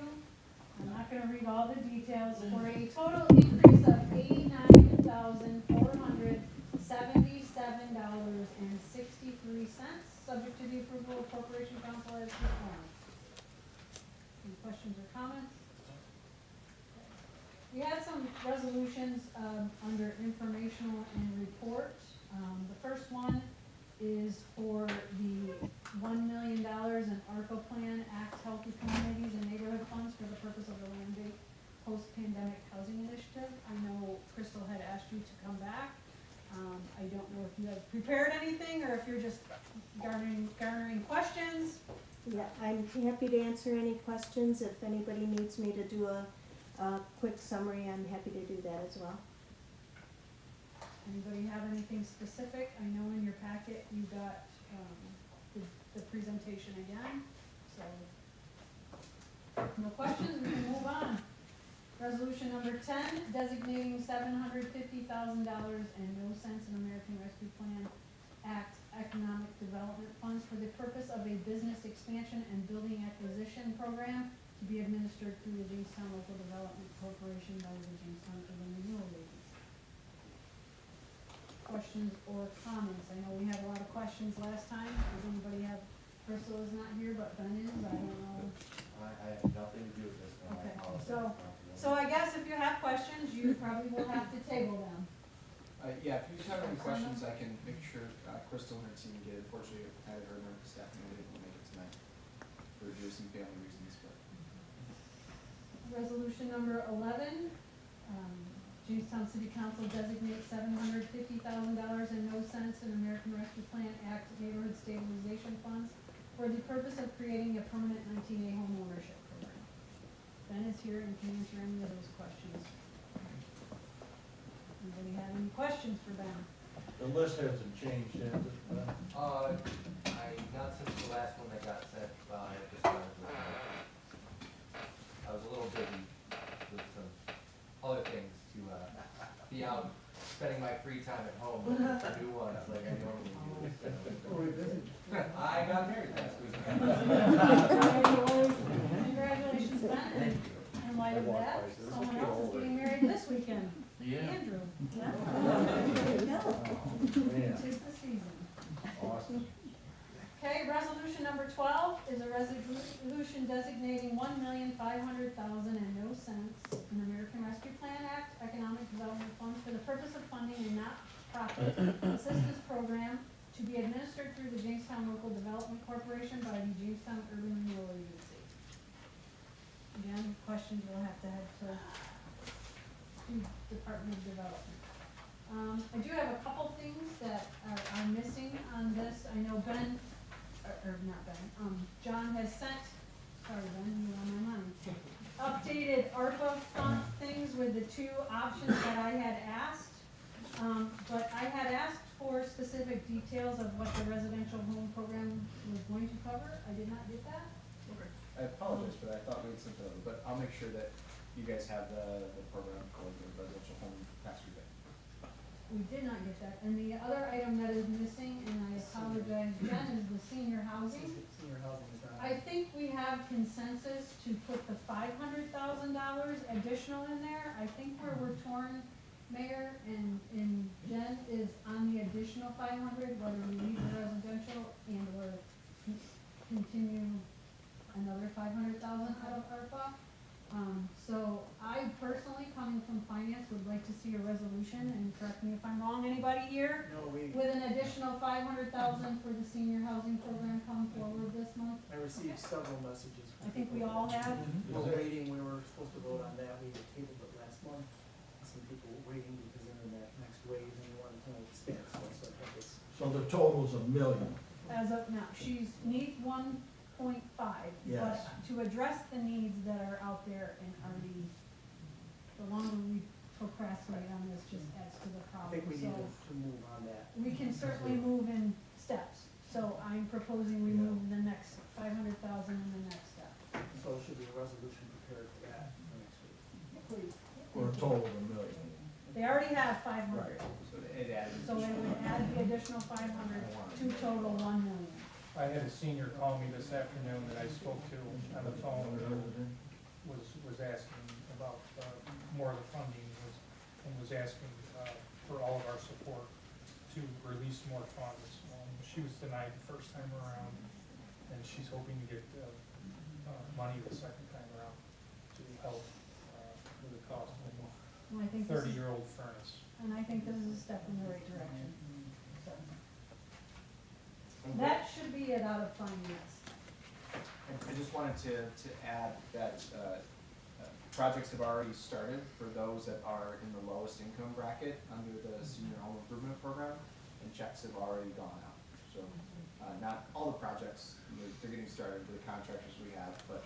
I'm not gonna read all the details, for a total increase of $89,477.63, subject to the approval of Corporation Council as performed. Any questions or comments? We had some resolutions, under informational and report. The first one is for the $1 million in ARPA Plan Act Healthy Communities and Neighborhood Funds for the purpose of the land-based post-pandemic housing initiative. I know Crystal had asked you to come back. I don't know if you have prepared anything or if you're just garnering questions. Yeah, I'm happy to answer any questions. If anybody needs me to do a quick summary, I'm happy to do that as well. Anybody have anything specific? I know in your packet you got, the presentation again, so. No questions, we can move on. Resolution number 10, designating $750,000 and no cents in American Rescue Plan Act Economic Development Funds for the purpose of a business expansion and building acquisition program to be administered through the Jamestown Local Development Corporation by the Jamestown Urban Renewal Agency. Questions or comments? I know we had a lot of questions last time. Does anybody have, Crystal is not here, but Ben is, I don't know. I have nothing to do with this one. I Okay, apologize. so I guess if you have questions, you probably will have to table them. Yeah, if you have any questions, I can make sure Crystal and her team get it. Unfortunately, I had her and her staff not able to make it tonight for just some family reasons, but. Resolution number 11, Jamestown City Council designates $750,000 and no cents in American Rescue Plan Act Neighborhood Stabilization Funds for the purpose of creating a permanent 19A home ownership program. Ben is here and can answer any of those questions. Anybody have any questions for Ben? The list hasn't changed, has it? Not since the last one that got sent by, I was a little busy with some other things to, be out spending my free time at home looking for new ones like I normally do. I got married last week. Congratulations, Ben. In light of that, someone else is getting married this weekend. Andrew. Yeah. There you go. Tis the season. Awesome. Okay, resolution number 12 is a resolution designating $1,500,000 and no cents in American Rescue Plan Act Economic Development Funds for the purpose of funding a not-for-profit assistance program to be administered through the Jamestown Local Development Corporation by the Jamestown Urban Renewal Agency. Again, questions will have to head to Department of Development. I do have a couple things that are missing on this. I know Ben, or not Ben, John has sent, sorry Ben, you're on my mind, updated ARPA fund things with the two options that I had asked. But I had asked for specific details of what the residential home program was going to cover. I did not get that. Okay. I apologize for that. I thought we had sent it over, but I'll make sure that you guys have the program for the residential home tax rebate. We did not get that. And the other item that is missing, and I apologize, Jen, is the senior housing. Senior housing is on. I think we have consensus to put the $500,000 additional in there. I think where we're torn, Mayor, and Jen, is on the additional 500, whether we leave the residential and or continue another 500,000 out of ARPA. So I personally, coming from finance, would like to see a resolution, and correct me if I'm wrong, anybody here? No, With an additional 500,000 for the senior housing program come forward this month? I received several messages. I think we all have. We're waiting, we were supposed to vote on that, we had tabled it last month. Some people were waiting because they're in that next wave and they wanted to know the stats, so I think it's. So the total's $1 million. As of now, she's needs 1.5. Yes. But to address the needs that are out there and already, the longer we procrastinate on this just adds to the I problem. think we need So to move on that. we can certainly move in steps. So I'm proposing we move the next 500,000 in the next step. So should be a resolution prepared for that for next week. Please. For a total of $1 million. They already have 500. So it added. So it would add the additional 500 to total 1 million. I had a senior call me this afternoon that I spoke to on the phone, was asking about, more of the funding, and was asking, for all of our support to release more funds. She was denied the first time around, and she's hoping to get, money the second time around to help, with the cost of And I a think this is, 30-year-old furnace. and I think this is a step in the right direction. So that should be it out of finance. I just wanted to add that projects have already started for those that are in the lowest income bracket under the senior home improvement program, and checks have already gone out. So not all the projects, they're getting started for the contractors we have, but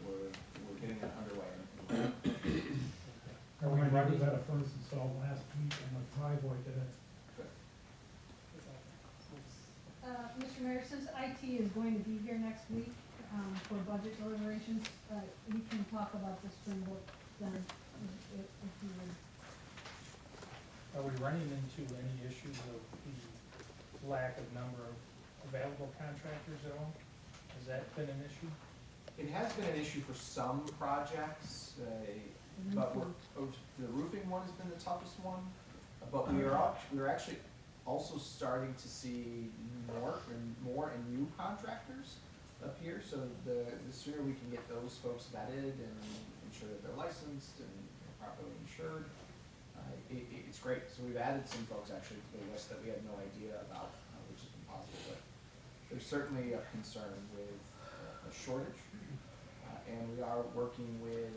we're getting that underway. Are we ready? That a first installed last week in the driveway today. Mr. Mayor, since IT is going to be here next week, for budget deliberations, we can talk about the Springbrook then, if you would. Are we running into any issues of the lack of number of available contractors at all? Has that been an issue? It has been an issue for some projects, but the roofing one has been the toughest one. But we're actually also starting to see more and new contractors up here. So the sooner we can get those folks vetted and ensure that they're licensed and properly insured, it's great. So we've added some folks actually to the list that we had no idea about, which has been positive. But there's certainly a concern with a shortage. And we are working with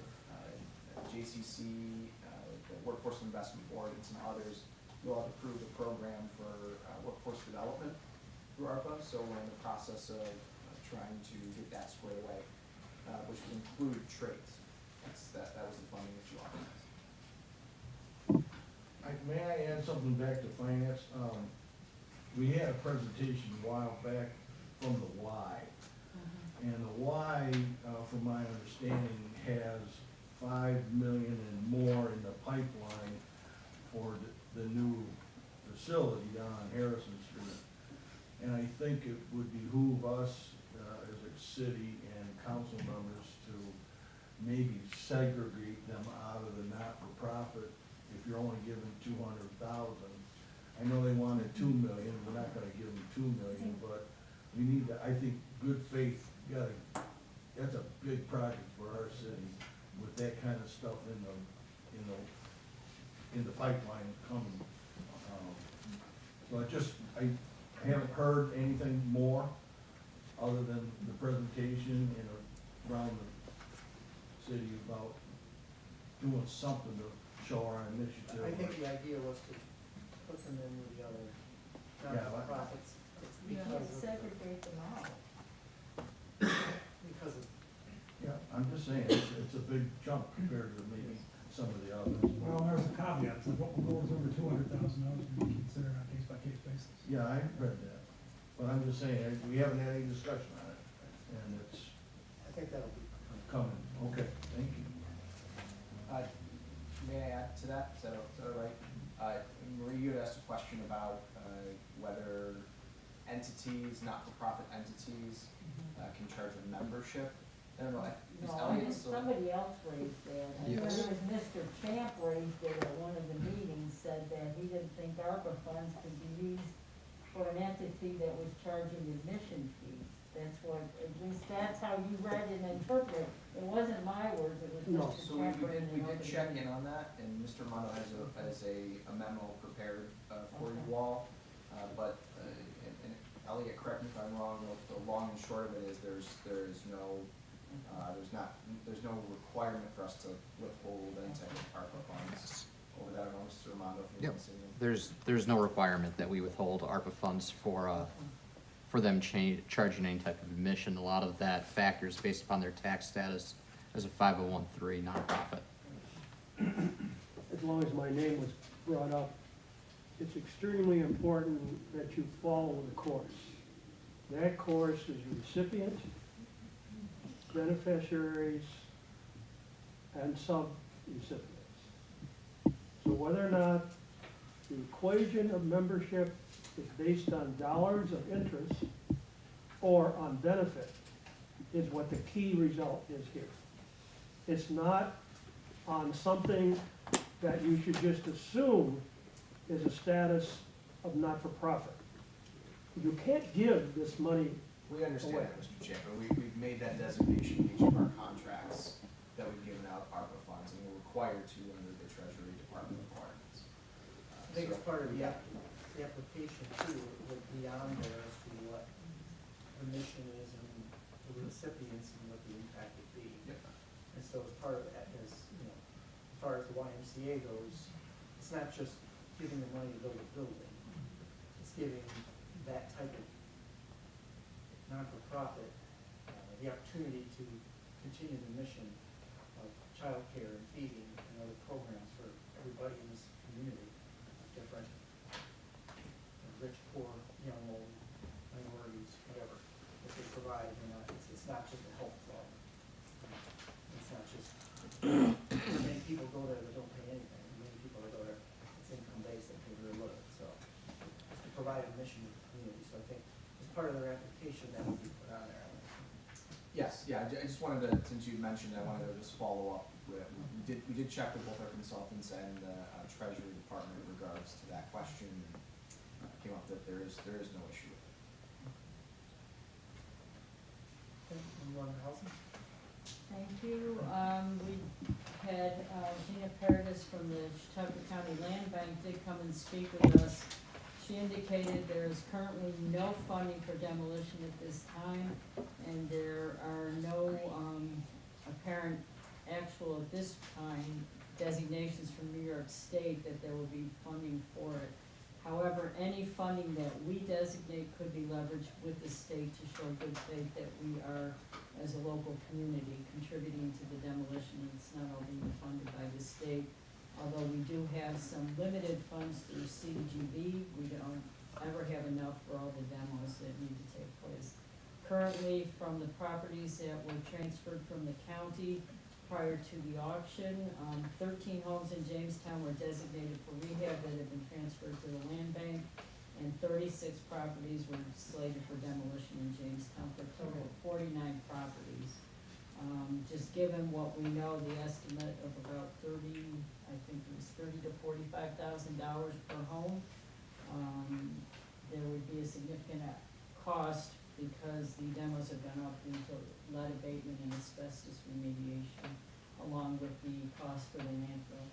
JCC, the Workforce Investment Board, and some others who have approved a program for workforce development through ARPA. So we're in the process of trying to get that squared away, which would include trades. That was the funding issue on this. May I add something back to finance? We had a presentation a while back from the Y. And the Y, from my understanding, has 5 million and more in the pipeline for the new facility down on Harrison Street. And I think it would behoove us, as a city and council members, to maybe segregate them out of the not-for-profit if you're only giving 200,000. I know they wanted 2 million, we're not gonna give them 2 million, but we need to, I think, good faith, that's a big project for our city with that kind of stuff in the pipeline coming. So I haven't heard anything more other than the presentation and around the city about doing something to show our initiative. I think the idea was to put them in with the other non-for-profits. You can't Because of, segregate them out. because of, Yeah, I'm just saying, it's a big chunk compared to maybe some of the others. Well, there's a caveat, so what goes over $200,000 we consider on a case-by-case basis. Yeah, I read that, but I'm just saying, we haven't had any discussion on it, and it's I think that'll be. coming. Okay, thank you. May I add to that? Is that all right? Marie, you had asked a question about whether entities, not-for-profit entities, can charge a membership. I don't know, is No, Elliot still? somebody else raised that. I Yes. believe it was Mr. Champ raised it at one of the meetings, said that he didn't think ARPA funds could be used for an entity that was charging admission fees. That's what, at least that's how you read and interpret. It wasn't my words, it was No. Mr. So Champ. we raising did it up check the- in on that, and Mr. Mondo has a memo prepared for Okay. you all. But, and Elliot, correct me if I'm wrong, the long and short of it is there's no requirement for us to withhold any type of ARPA funds over that. I don't know, Mr. Mondo, if you Yep. want to say anything. There's no requirement that we withhold ARPA funds for them charging any type of admission. A lot of that factors based upon their tax status as a 501(c) nonprofit. As long as my name was brought up, it's extremely important that you follow the course. That course is recipient, beneficiaries, and sub-recipients. So whether or not the equation of membership is based on dollars of interest or on benefit is what the key result is here. It's not on something that you should just assume is a status of not-for-profit. You can't give this money We understand away. that, Mr. Champ, and we've made that designation in each of our contracts that we've given out ARPA funds, and we're required to under the Treasury Department requirements. I think it's part of the application too, would be on there as to what the mission is and the recipients and what the impact would be. Yep. And so as part of that is, you know, as far as the YMCA goes, it's not just giving the money to build a building. It's giving that type of non-for-profit, the opportunity to continue the mission of childcare and feeding and other programs for everybody in this community, different, rich, poor, young, old, minorities, whatever, that they provide, you know, it's not just a part of their application that would be put on there. Yes, yeah, I just wanted to, since you mentioned, I wanted to just follow up with, we did check with both our consultants and the Treasury Department in regards to that question, and came up that there is no issue with it. Okay, move on to housing. Thank you. We had Gina Paradis from the Chautauqua County Land Bank did come and speak with us. She indicated there is currently no funding for demolition at this time, and there are no apparent actual at this time designations from New York State that there will be funding for it. However, any funding that we designate could be leveraged with the state to show good faith that we are, as a local community, contributing to the demolition, and it's not all being funded by the state. Although we do have some limited funds through CDGB, we don't ever have enough for all the demos that need to take place. Currently, from the properties that were transferred from the county prior to the auction, 13 homes in Jamestown were designated for rehab that have been transferred to the land bank, and 36 properties were slated for demolition in Jamestown, for a total of 49 properties. Just given what we know, the estimate of about I think it was $30,000 to $45,000 per home, there would be a significant cost because the demos have gone up into lead abatement and asbestos remediation, along with the cost for the landfill.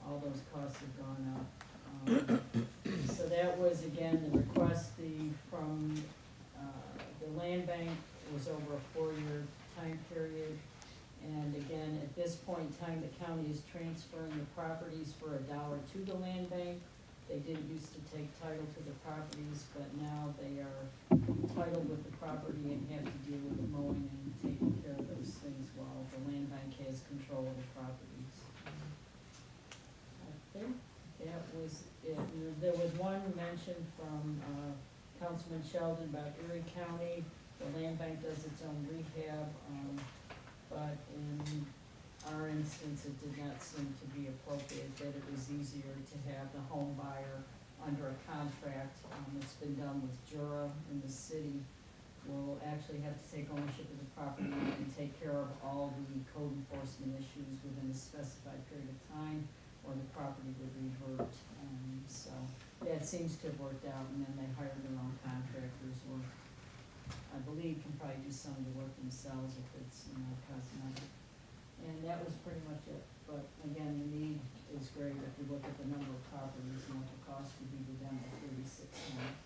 All those costs have gone up. So that was, again, the request from the land bank. It was over a 4-year time period. And again, at this point in time, the county is transferring the properties for $1 to the land bank. They didn't used to take title to the properties, but now they are titled with the property and have to deal with the mowing and taking care of those things while the land bank has control of the properties. I think that was it. And there was one mention from Councilman Sheldon about Erie County. The land bank does its own rehab, but in our instance, it did not seem to be appropriate, that it was easier to have the home buyer under a contract. It's been done with Jura, and the city will actually have to take ownership of the property and take care of all the code enforcement issues within a specified period of time, or the property would revert. So that seems to have worked out, and then they hired their own contractors, or I believe can probably do some of the work themselves if it's, cosmetic. And that was pretty much it. But again, the need is great if you look at the number of properties and what the cost would be to them at 36 homes.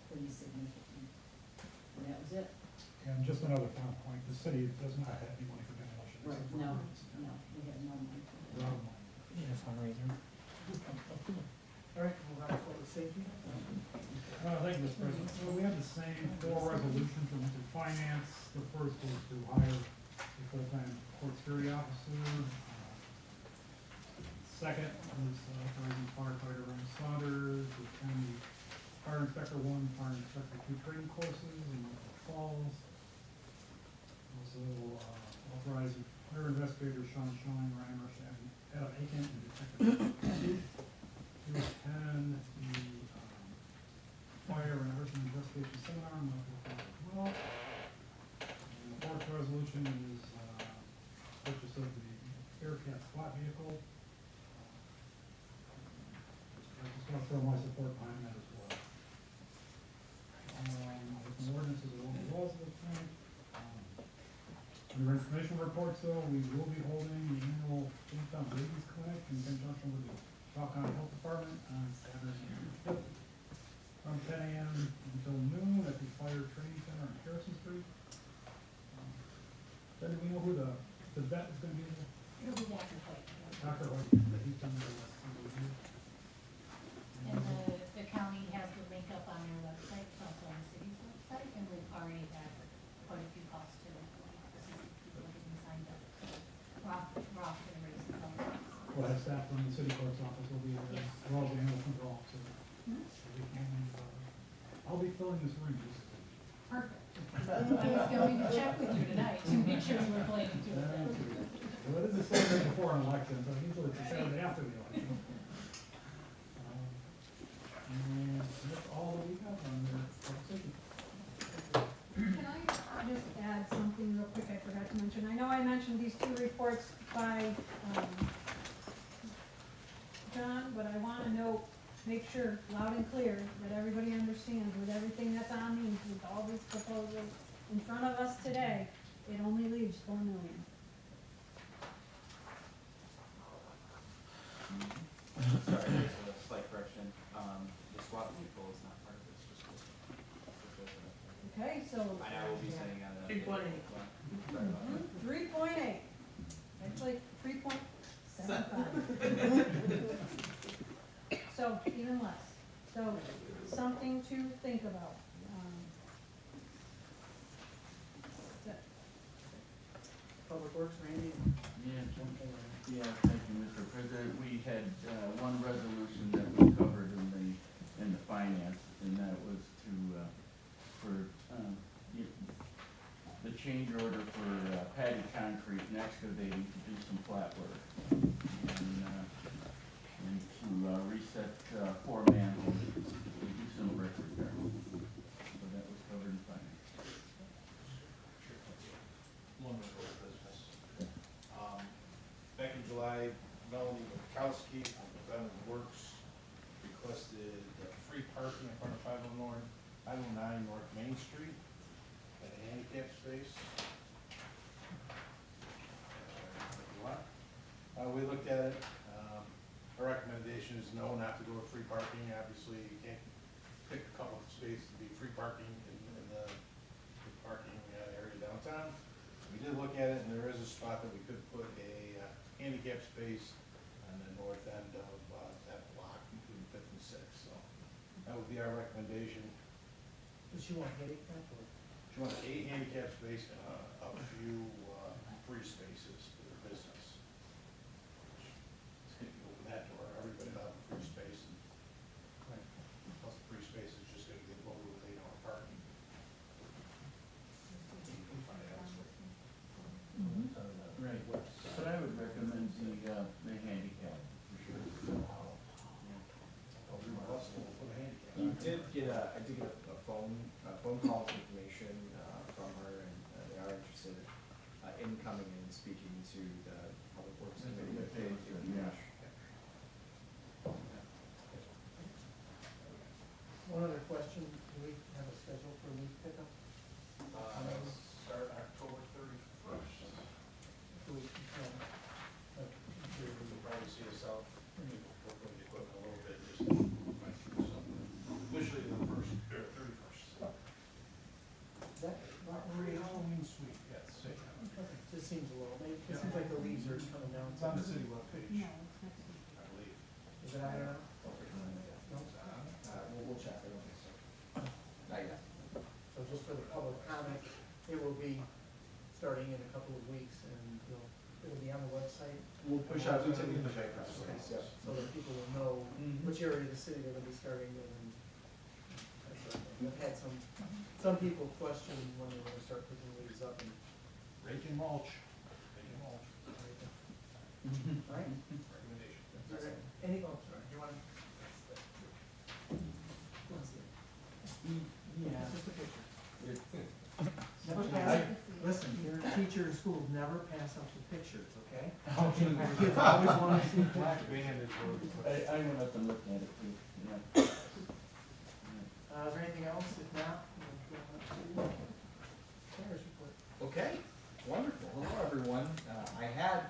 Pretty significant. And that was it. And just another final point, the city does not have any money for demolition. Right, no, we have no money for that. We're out of money. Yeah, fundraiser. All right, move on to public safety. Thank you, Mr. President. So we have the same 4 resolutions from the finance. The first was to hire a full-time court security officer. Second was authorizing firefighter Ryan Saunders, the county fire inspector 1, fire inspector 2 training courses in Norfolk Falls. Also authorizing fire investigator Sean Shine, Ryan Rush, Adam Aiken, and Detective 10, the fire and arson investigation seminar in Norfolk Falls as well. And the fourth resolution is purchase of the Bearcat squat vehicle. I just want to throw my support behind that as well. With the ordinances and all the laws of the county. Under information reports though, we will be holding the annual Jamestown Rabies Clinic in conjunction with the Chautauqua County Health Department on Saturday, June 5th, from 10 a.m. until noon at the Fire Training Center on Harrison Street. Then do we know who the vet is going to be there? It'll be Dr. White. Dr. White, he's done the last few years. And the county has the link up on their website, it's also on the city's website, and we've already had quite a few calls to people getting signed up. We're off to the race. We'll have staff from the city clerk's office will be there, Yes. we're all the animal control officer. I'll be filling this ring. Perfect. I was going to check with you tonight to make sure you were planning to attend. Well, it is the Saturday before an election, so usually it's the Saturday after the election. And that's all that we have on there. mention. I know I mentioned these two reports by, John, but I wanna know, make sure loud and clear that everybody understands with everything that's on these, with all these proposals in front of us today, it only leaves 4 million. Sorry, there's a slight correction. The SWAT vehicle is not part of this, just Okay, so. and I will be sending out an update. 3.8. Sorry about that. 3.8, actually 3.75. So, even less. So, something to think about. That's it. Public Works, Randy? Yeah, thank you, Mr. President. We had, one resolution that we covered in the finance, and that was to, the change order for Patty Concrete and Excavating to do some flat work. And to reset, 4 manholes, to do some brick repair. So that was covered in finance. Wonderful business. Back in July, Melanie Bukowski from Veteran Works requested free parking in front of 509 North Main Street at a handicap space. We looked at it. Our recommendation is no, not to go with free parking. Obviously, you can't pick a couple of spaces to be free parking in the parking area downtown. We did look at it, and there is a spot that we could put a handicap space on the north end of that block between 5th and 6th. So that would be our recommendation. Does she want handicap or? She wants a handicap space and a few free spaces for their business. Open that door, everybody will have a free space. And plus the free space is just gonna get lower with 8-hour parking. You can find it elsewhere. Right, but I would recommend the handicap, for sure. You did get I did get a phone call information from her, and they are interested in coming and speaking to the Public Works Committee. One other question, do we have a schedule for leaf pickup? Start October 31st. You'll probably see us out, work with the equipment a little bit, just run through something. Officially the 31st. Is that not Free really, Halloween suite, yes. just seems a little, maybe, it seems like the leaves are coming down. It's on the city webpage, No, it's next week. I believe. Is it out there? We'll check, I don't think so. Not yet. So just for the public comment, it will be starting in a couple of weeks and it'll be on the website. We'll push out, we'll take the push out process. Okay, Yeah. so that people will know which area of the city they're gonna be starting in and that sort of thing. I've had some people question when they're gonna start picking leaves up and. Rake and mulch. All right. Recommendation. All right. Any, oh, sorry, you want? Yeah, just a picture. Never pass, listen, your teacher in school, never pass up the pictures, okay? Kids always wanna see Black pictures. bandage. I went up and looked at it too, yeah. Is there anything else? If not, we'll go on to Claire's report. Okay, wonderful. Hello, everyone. I had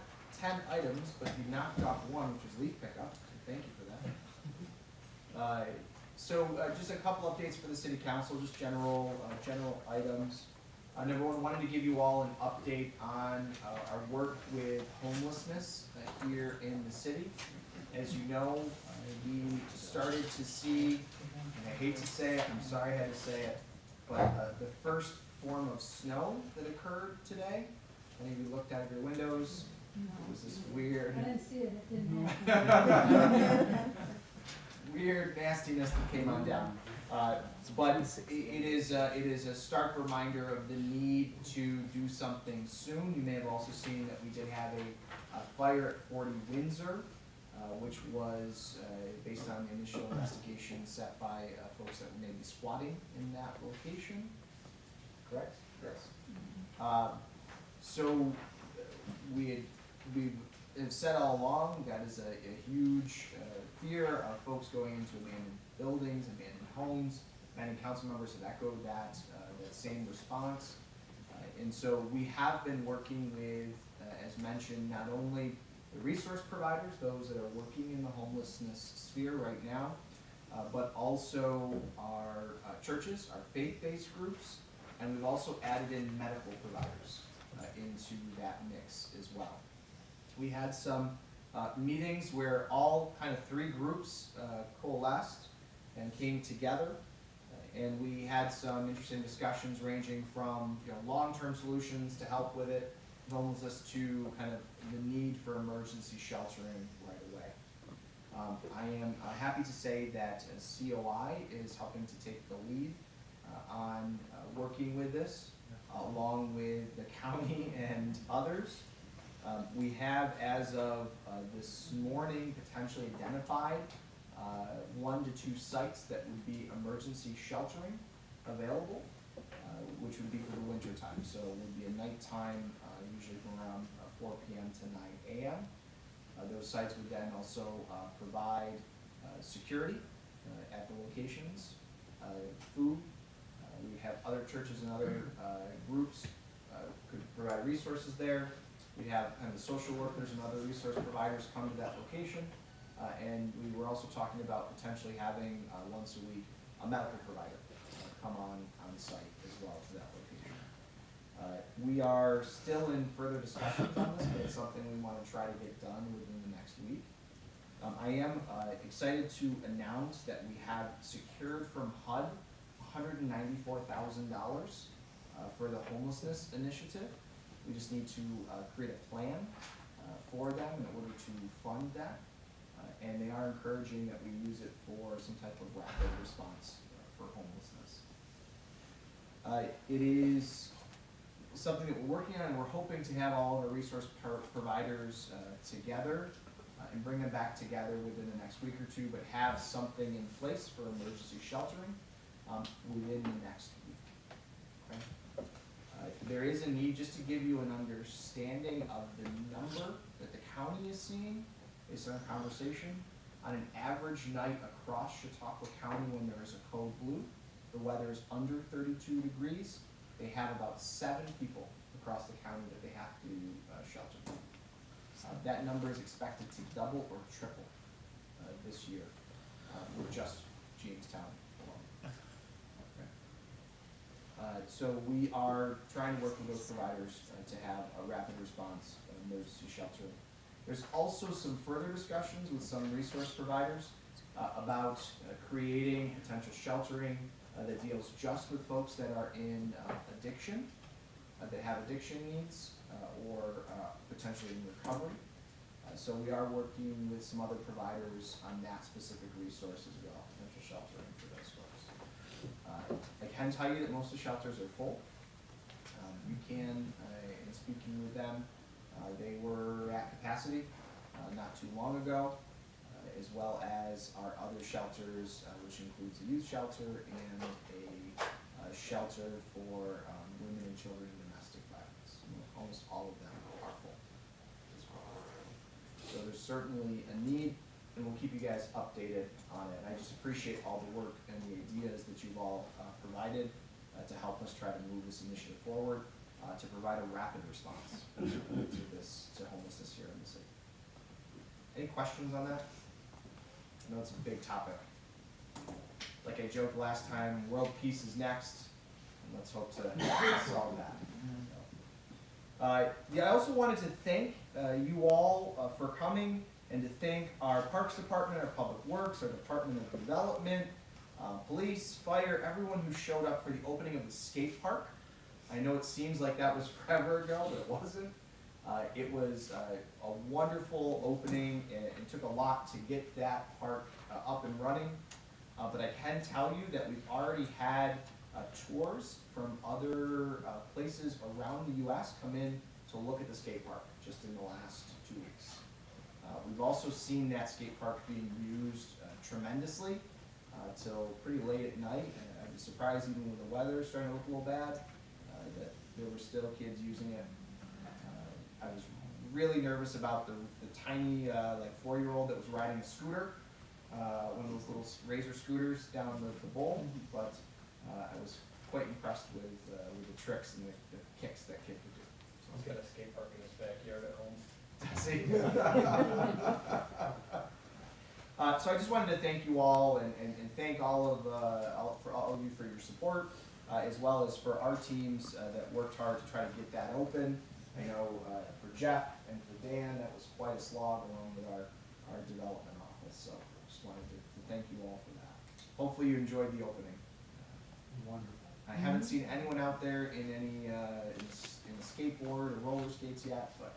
10 items, but you knocked off one, which is leaf pickup. So thank you for that. Just a couple updates for the city council, just general items. Number one, wanted to give you all an update on our work with homelessness here in the city. As you know, we started to see, and I hate to say it, I'm sorry I had to say it, but the first form of snow that occurred today. Any of you looked out of your windows? It was this weird. I didn't see it, it didn't happen. Weird nastiness that came on down. But it is a stark reminder of the need to do something soon. You may have also seen that we did have a fire at 40 Windsor, which was based on the initial investigation set by folks that may be squatting in that location. Correct? Yes. So we have said all along, that is a huge fear of folks going into abandoned buildings, abandoned homes. Many council members have echoed that same response. And so we have been working with, as mentioned, not only the resource providers, those that are working in the homelessness sphere right now, but also our churches, our faith-based groups, and we've also added in medical providers into that mix as well. We had some meetings where all kind of three groups coalesced and came together, and we had some interesting discussions ranging from long-term solutions to help with it, homelessness, to kind of the need for emergency sheltering right away. I am happy to say that COI is helping to take the lead on working with this, along with the county and others. We have, as of this morning, potentially identified 1 to 2 sites that would be emergency sheltering available, which would be for the winter time. So it would be a nighttime, usually from around 4 p.m. to 9 a.m. Those sites would then also provide security at the locations, food. We have other churches and other groups could provide resources there. We have kind of the social workers and other resource providers come to that location. And we were also talking about potentially having once a week a medical provider come on site as well to that location. We are still in further discussions on this, but it's something we want to try to get done within the next week. I am excited to announce that we have secured from HUD $194,000 for the homelessness initiative. We just need to create a plan for them in order to fund that. And they are encouraging that we use it for some type of rapid response for homelessness. It is something that we're working on, and we're hoping to have all of our resource providers together and bring them back together within the next week or two, but have something in place for emergency sheltering within the next week. Okay? There is a need, just to give you an understanding of the number that the county is seeing, based on our conversation. On an average night across Chautauqua County when there is a code blue, the weather is under 32 degrees, they have about 7 people across the county that they have to shelter. That number is expected to double or triple this year with just Jamestown alone. Okay. So we are trying to work with those providers to have a rapid response emergency sheltering. There's also some further discussions with some resource providers about creating potential sheltering that deals just with folks that are in addiction, that have addiction needs, or potentially in recovery. So we are working with some other providers on that specific resource as well, potential sheltering for those folks. I can tell you that most of the shelters are full. You can, in speaking with them, they were at capacity not too long ago, as well as our other shelters, which includes a youth shelter and a shelter for women and children in domestic violence. Almost all of them are full as well. So there's certainly a need, and we'll keep you guys updated on it. I just appreciate all the work and the ideas that you've all provided to help us try to move this initiative forward, to provide a rapid response to homelessness here in the city. Any questions on that? I know it's a big topic. Like I joked last time, world peace is next, and let's hope to solve that. Yeah, I also wanted to thank you all for coming, and to thank our Parks Department, our Public Works, our Department of Development, police, fire, everyone who showed up for the opening of the skate park. I know it seems like that was forever ago, but it wasn't. It was a wonderful opening, and it took a lot to get that park up and running. But I can tell you that we've already had tours from other places around the U.S. come in to look at the skate park just in the last 2 weeks. We've also seen that skate park being used tremendously till pretty late at night. I was surprised, even when the weather is starting to look a little bad, that there were still kids using it really nervous about the tiny, like 4-year-old that was riding a scooter, one of those little razor scooters down the bowl, but I was quite impressed with the tricks and the kicks that kid could do. He's got a skate park in his backyard at home. See? So I just wanted to thank you all and thank all of you for your support, as well as for our teams that worked hard to try to get that open. I know for Jeff and for Dan, that was quite a slog along with our development office. So just wanted to thank you all for that. Hopefully you enjoyed the opening. Wonderful. I haven't seen anyone out there in any in the skateboard or roller skates yet, but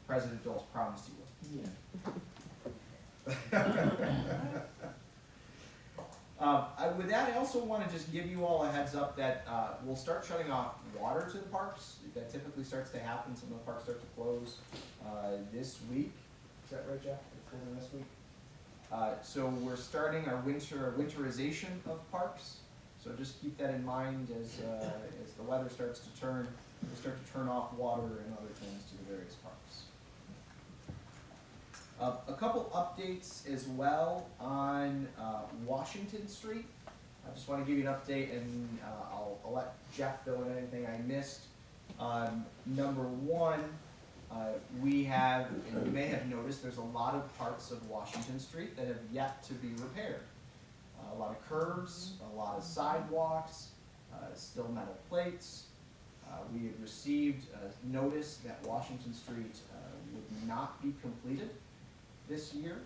President Dole's promised he will. With that, I also want to just give you all a heads up that we'll start shutting off water to the parks. That typically starts to happen. Some of the parks start to close this week. Is that right, Jeff? It's closing this week. So we're starting our winterization of parks. So just keep that in mind as the weather starts to turn. We'll start to turn off water and other things to the various parks. A couple updates as well on Washington Street. I just want to give you an update, and I'll let Jeff fill in anything I missed. Number one, we have, and you may have noticed, there's a lot of parts of Washington Street that have yet to be repaired. A lot of curbs, a lot of sidewalks, still metal plates. We have received notice that Washington Street would not be completed this year.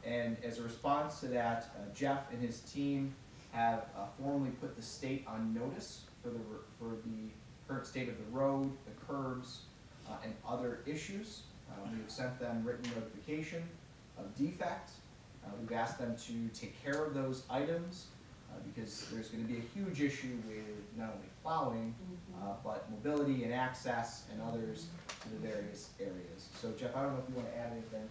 And as a response to that, Jeff and his team have formally put the state on notice for the current state of the road, the curbs, and other issues. We have sent them written notification of defect. We've asked them to take care of those items because there's going to be a huge issue with not only plowing, but mobility and access and others to the various areas. So Jeff, I don't know if you want to add anything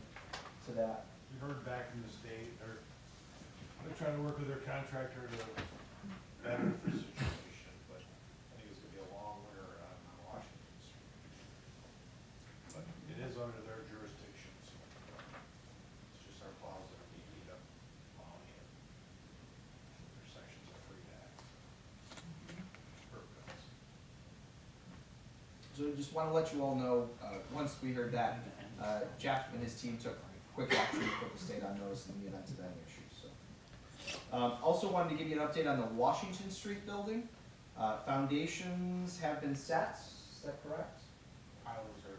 to that. We heard back from the state, they're trying to work with their contractor to better the situation, but I think it's gonna be a long winter on Washington Street. But it is under their jurisdiction, so it's just our plows that are being up plowing it. Their sections are free to act. Curb cuts. So I just want to let you all know, once we heard that, Jeff and his team took quick action to put the state on notice in the event of any issues. So, also wanted to give you an update on the Washington Street building. Foundations have been set. Is that correct? Pilings are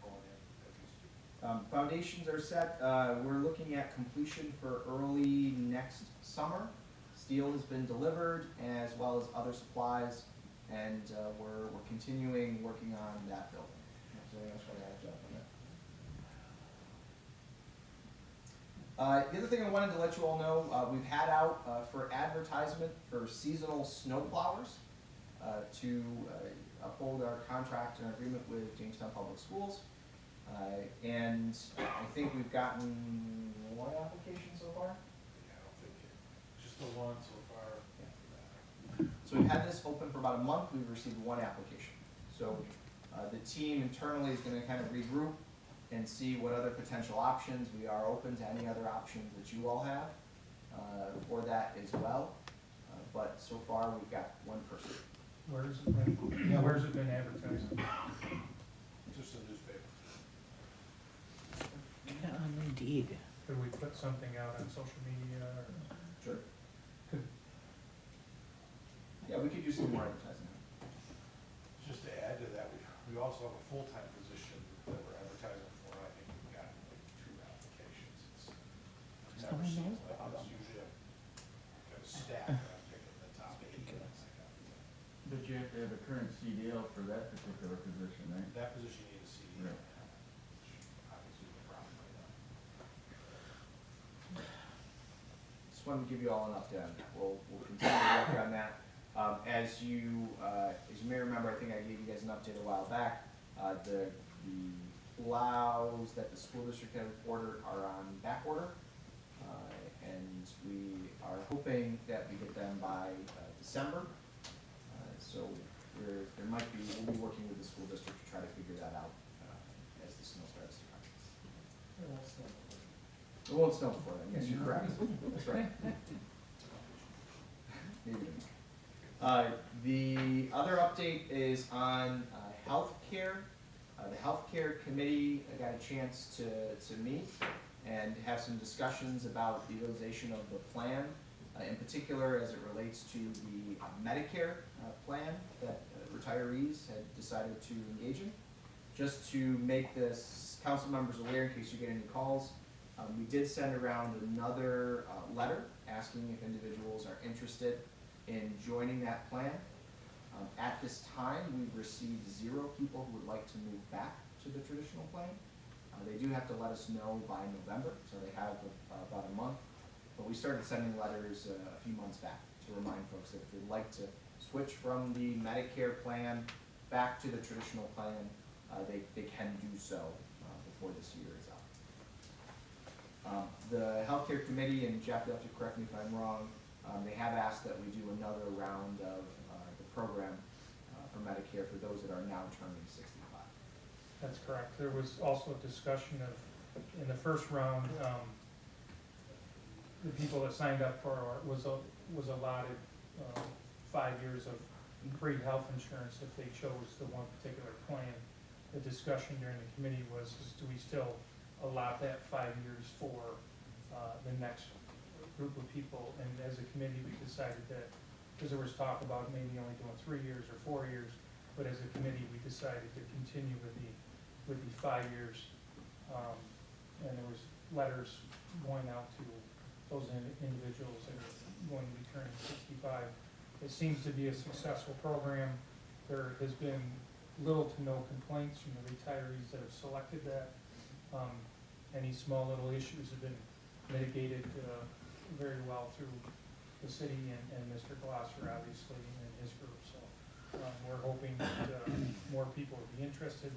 going in as we speak. Foundations are set. We're looking at completion for early next summer. Steel has been delivered, as well as other supplies, and we're continuing working on that building. Is there anything else you want to add, Jeff, on that? The other thing I wanted to let you all know, we've had out for advertisement for seasonal snow plowers to uphold our contract and agreement with Jamestown Public Schools. And I think we've gotten one application so far. Yeah, I don't think just the one so far. So we've had this open for about a month. We've received one application. So the team internally is going to kind of regroup and see what other potential options. We are open to any other options that you all have for that as well. But so far, we've got one person. Where's it been advertised? Just a newspaper. Indeed. Could we put something out on social media or? Sure. Yeah, we could use some more advertising. Just to add to that, we also have a full-time position that we're advertising for. I think we've got like 2 applications. It's never seems like it's usually a stack that I'm picking the top 8. But you have to have a current CDL for that particular position, right? That position you need a CDL. Right. Obviously the problem right now. Just wanted to give you all an update on that. We'll continue to work on that. As you may remember, I think I gave you guys an update a while back. The plows that the school district had ordered are on back order, and we are hoping that we get them by December. So we'll be working with the school district to try to figure It won't snow before then, yes, you're correct. That's right. Maybe tomorrow. The other update is on healthcare. The healthcare committee got a chance to meet and have some discussions about the utilization of the plan, in particular as it relates to the Medicare plan that retirees had decided to engage in. Just to make this council members aware in case you get any calls, we did send around another letter asking if individuals are interested in joining that plan. At this time, we've received 0 people who would like to move back to the traditional plan. They do have to let us know by November, so they have about a month. But we started sending letters a few months back to remind folks that if they'd like to switch from the Medicare plan back to the traditional plan, they can do so before this year is up. The healthcare committee, and Jeff, you'll have to correct me if I'm wrong, they have asked that we do another round of the program for Medicare for those that are now turning 65. That's correct. There was also a discussion of, in the first round, the people that signed up for was allotted 5 years of free health insurance if they chose the one particular plan. The discussion during the committee was, do we still allot that 5 years for the next group of people? And as a committee, we decided that, because there was talk about maybe only doing 3 years or 4 years, but as a committee, we decided to continue with the 5 years. And there was letters going out to those individuals that are going to be turning 65. It seems to be a successful program. There has been little to no complaints from the retirees that have selected that. Any small little issues have been mitigated very well through the city and Mr. Glosser, obviously, and his group. So we're hoping that more people will be interested.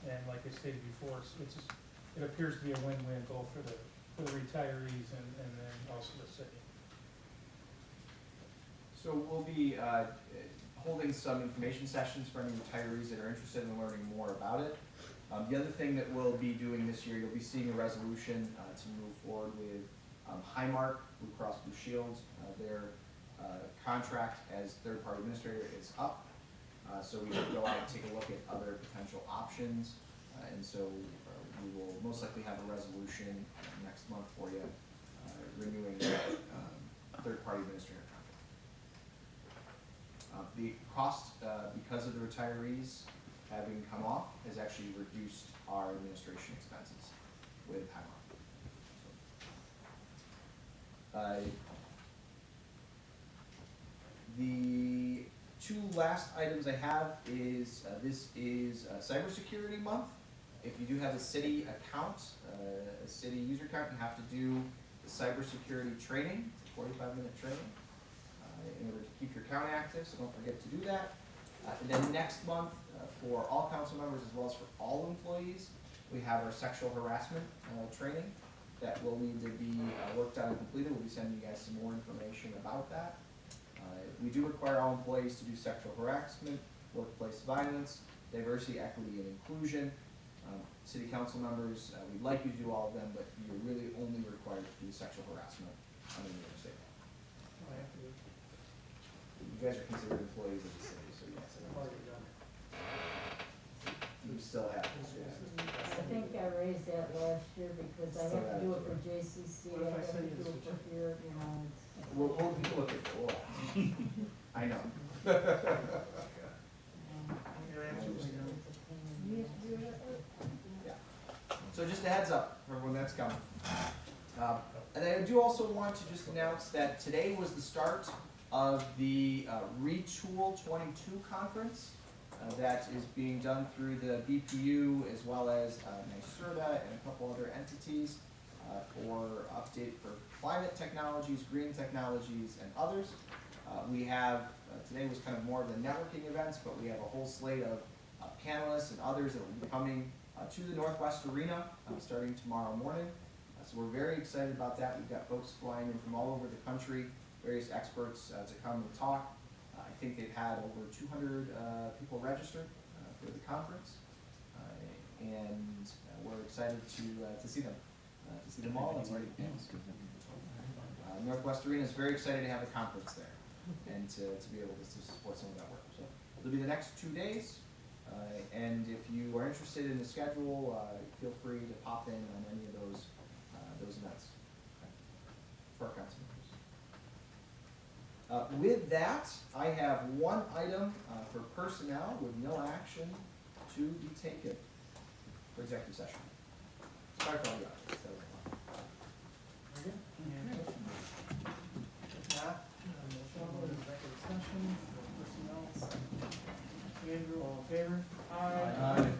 And like I stated before, it appears to be a win-win both for the retirees and then also the city. So we'll be holding some information sessions for any retirees that are interested in learning more about it. The other thing that we'll be doing this year, you'll be seeing a resolution to move forward with Highmark, Blue Cross Blue Shield. Their contract as third-party administrator is up. So we should go out and take a look at other potential options. And so we will most likely have a resolution next month for you renewing third-party administrator contract. The cost, because of the retirees having come off, has actually reduced our administration expenses with Highmark. The 2 last items I have is, this is Cybersecurity Month. If you do have a city account, a city user account, you have to do the cybersecurity training, 45-minute training, in order to keep your account active, so don't forget to do that. And then next month, for all council members as well as for all employees, we have our sexual harassment training that will need to be worked on and completed. We'll be sending you guys some more information about that. We do require all employees to do sexual harassment, workplace violence, diversity, equity, and inclusion. City council members, we'd like you to do all of them, but you're really only required to do sexual harassment under New York State. You guys are considered employees of the city, so yes. You still have to. I think I raised that last year because I have to do it for JCC, I have to do it for here, you know, it's. Well, people look at the door. I know. So just a heads up for everyone that's coming. And I do also want to just announce that today was the start of the Retool 22 conference that is being done through the BPU as well as NYSERDA and a couple other entities for update for climate technologies, green technologies, and others. We have, today was kind of more of the networking events, but we have a whole slate of panelists and others that will be coming to the Northwest Arena starting tomorrow morning. So we're very excited about that. We've got folks flying in from all over the country, various experts to come and talk. I think they've had over 200 people registered for the conference, and we're excited to see them. to see them all and where Northwest Arena is very excited to have a conference there and to be able to support some of that work. So it'll be the next 2 days. And if you are interested in the schedule, feel free to pop in on any of those events for our council members. With that, I have one item for personnel with no action to be taken for executive session. Sorry for all the audience. That was a lot. Very good. Any other questions? If not, motion to go to executive session for personnel. Andrew, all in favor? Aye.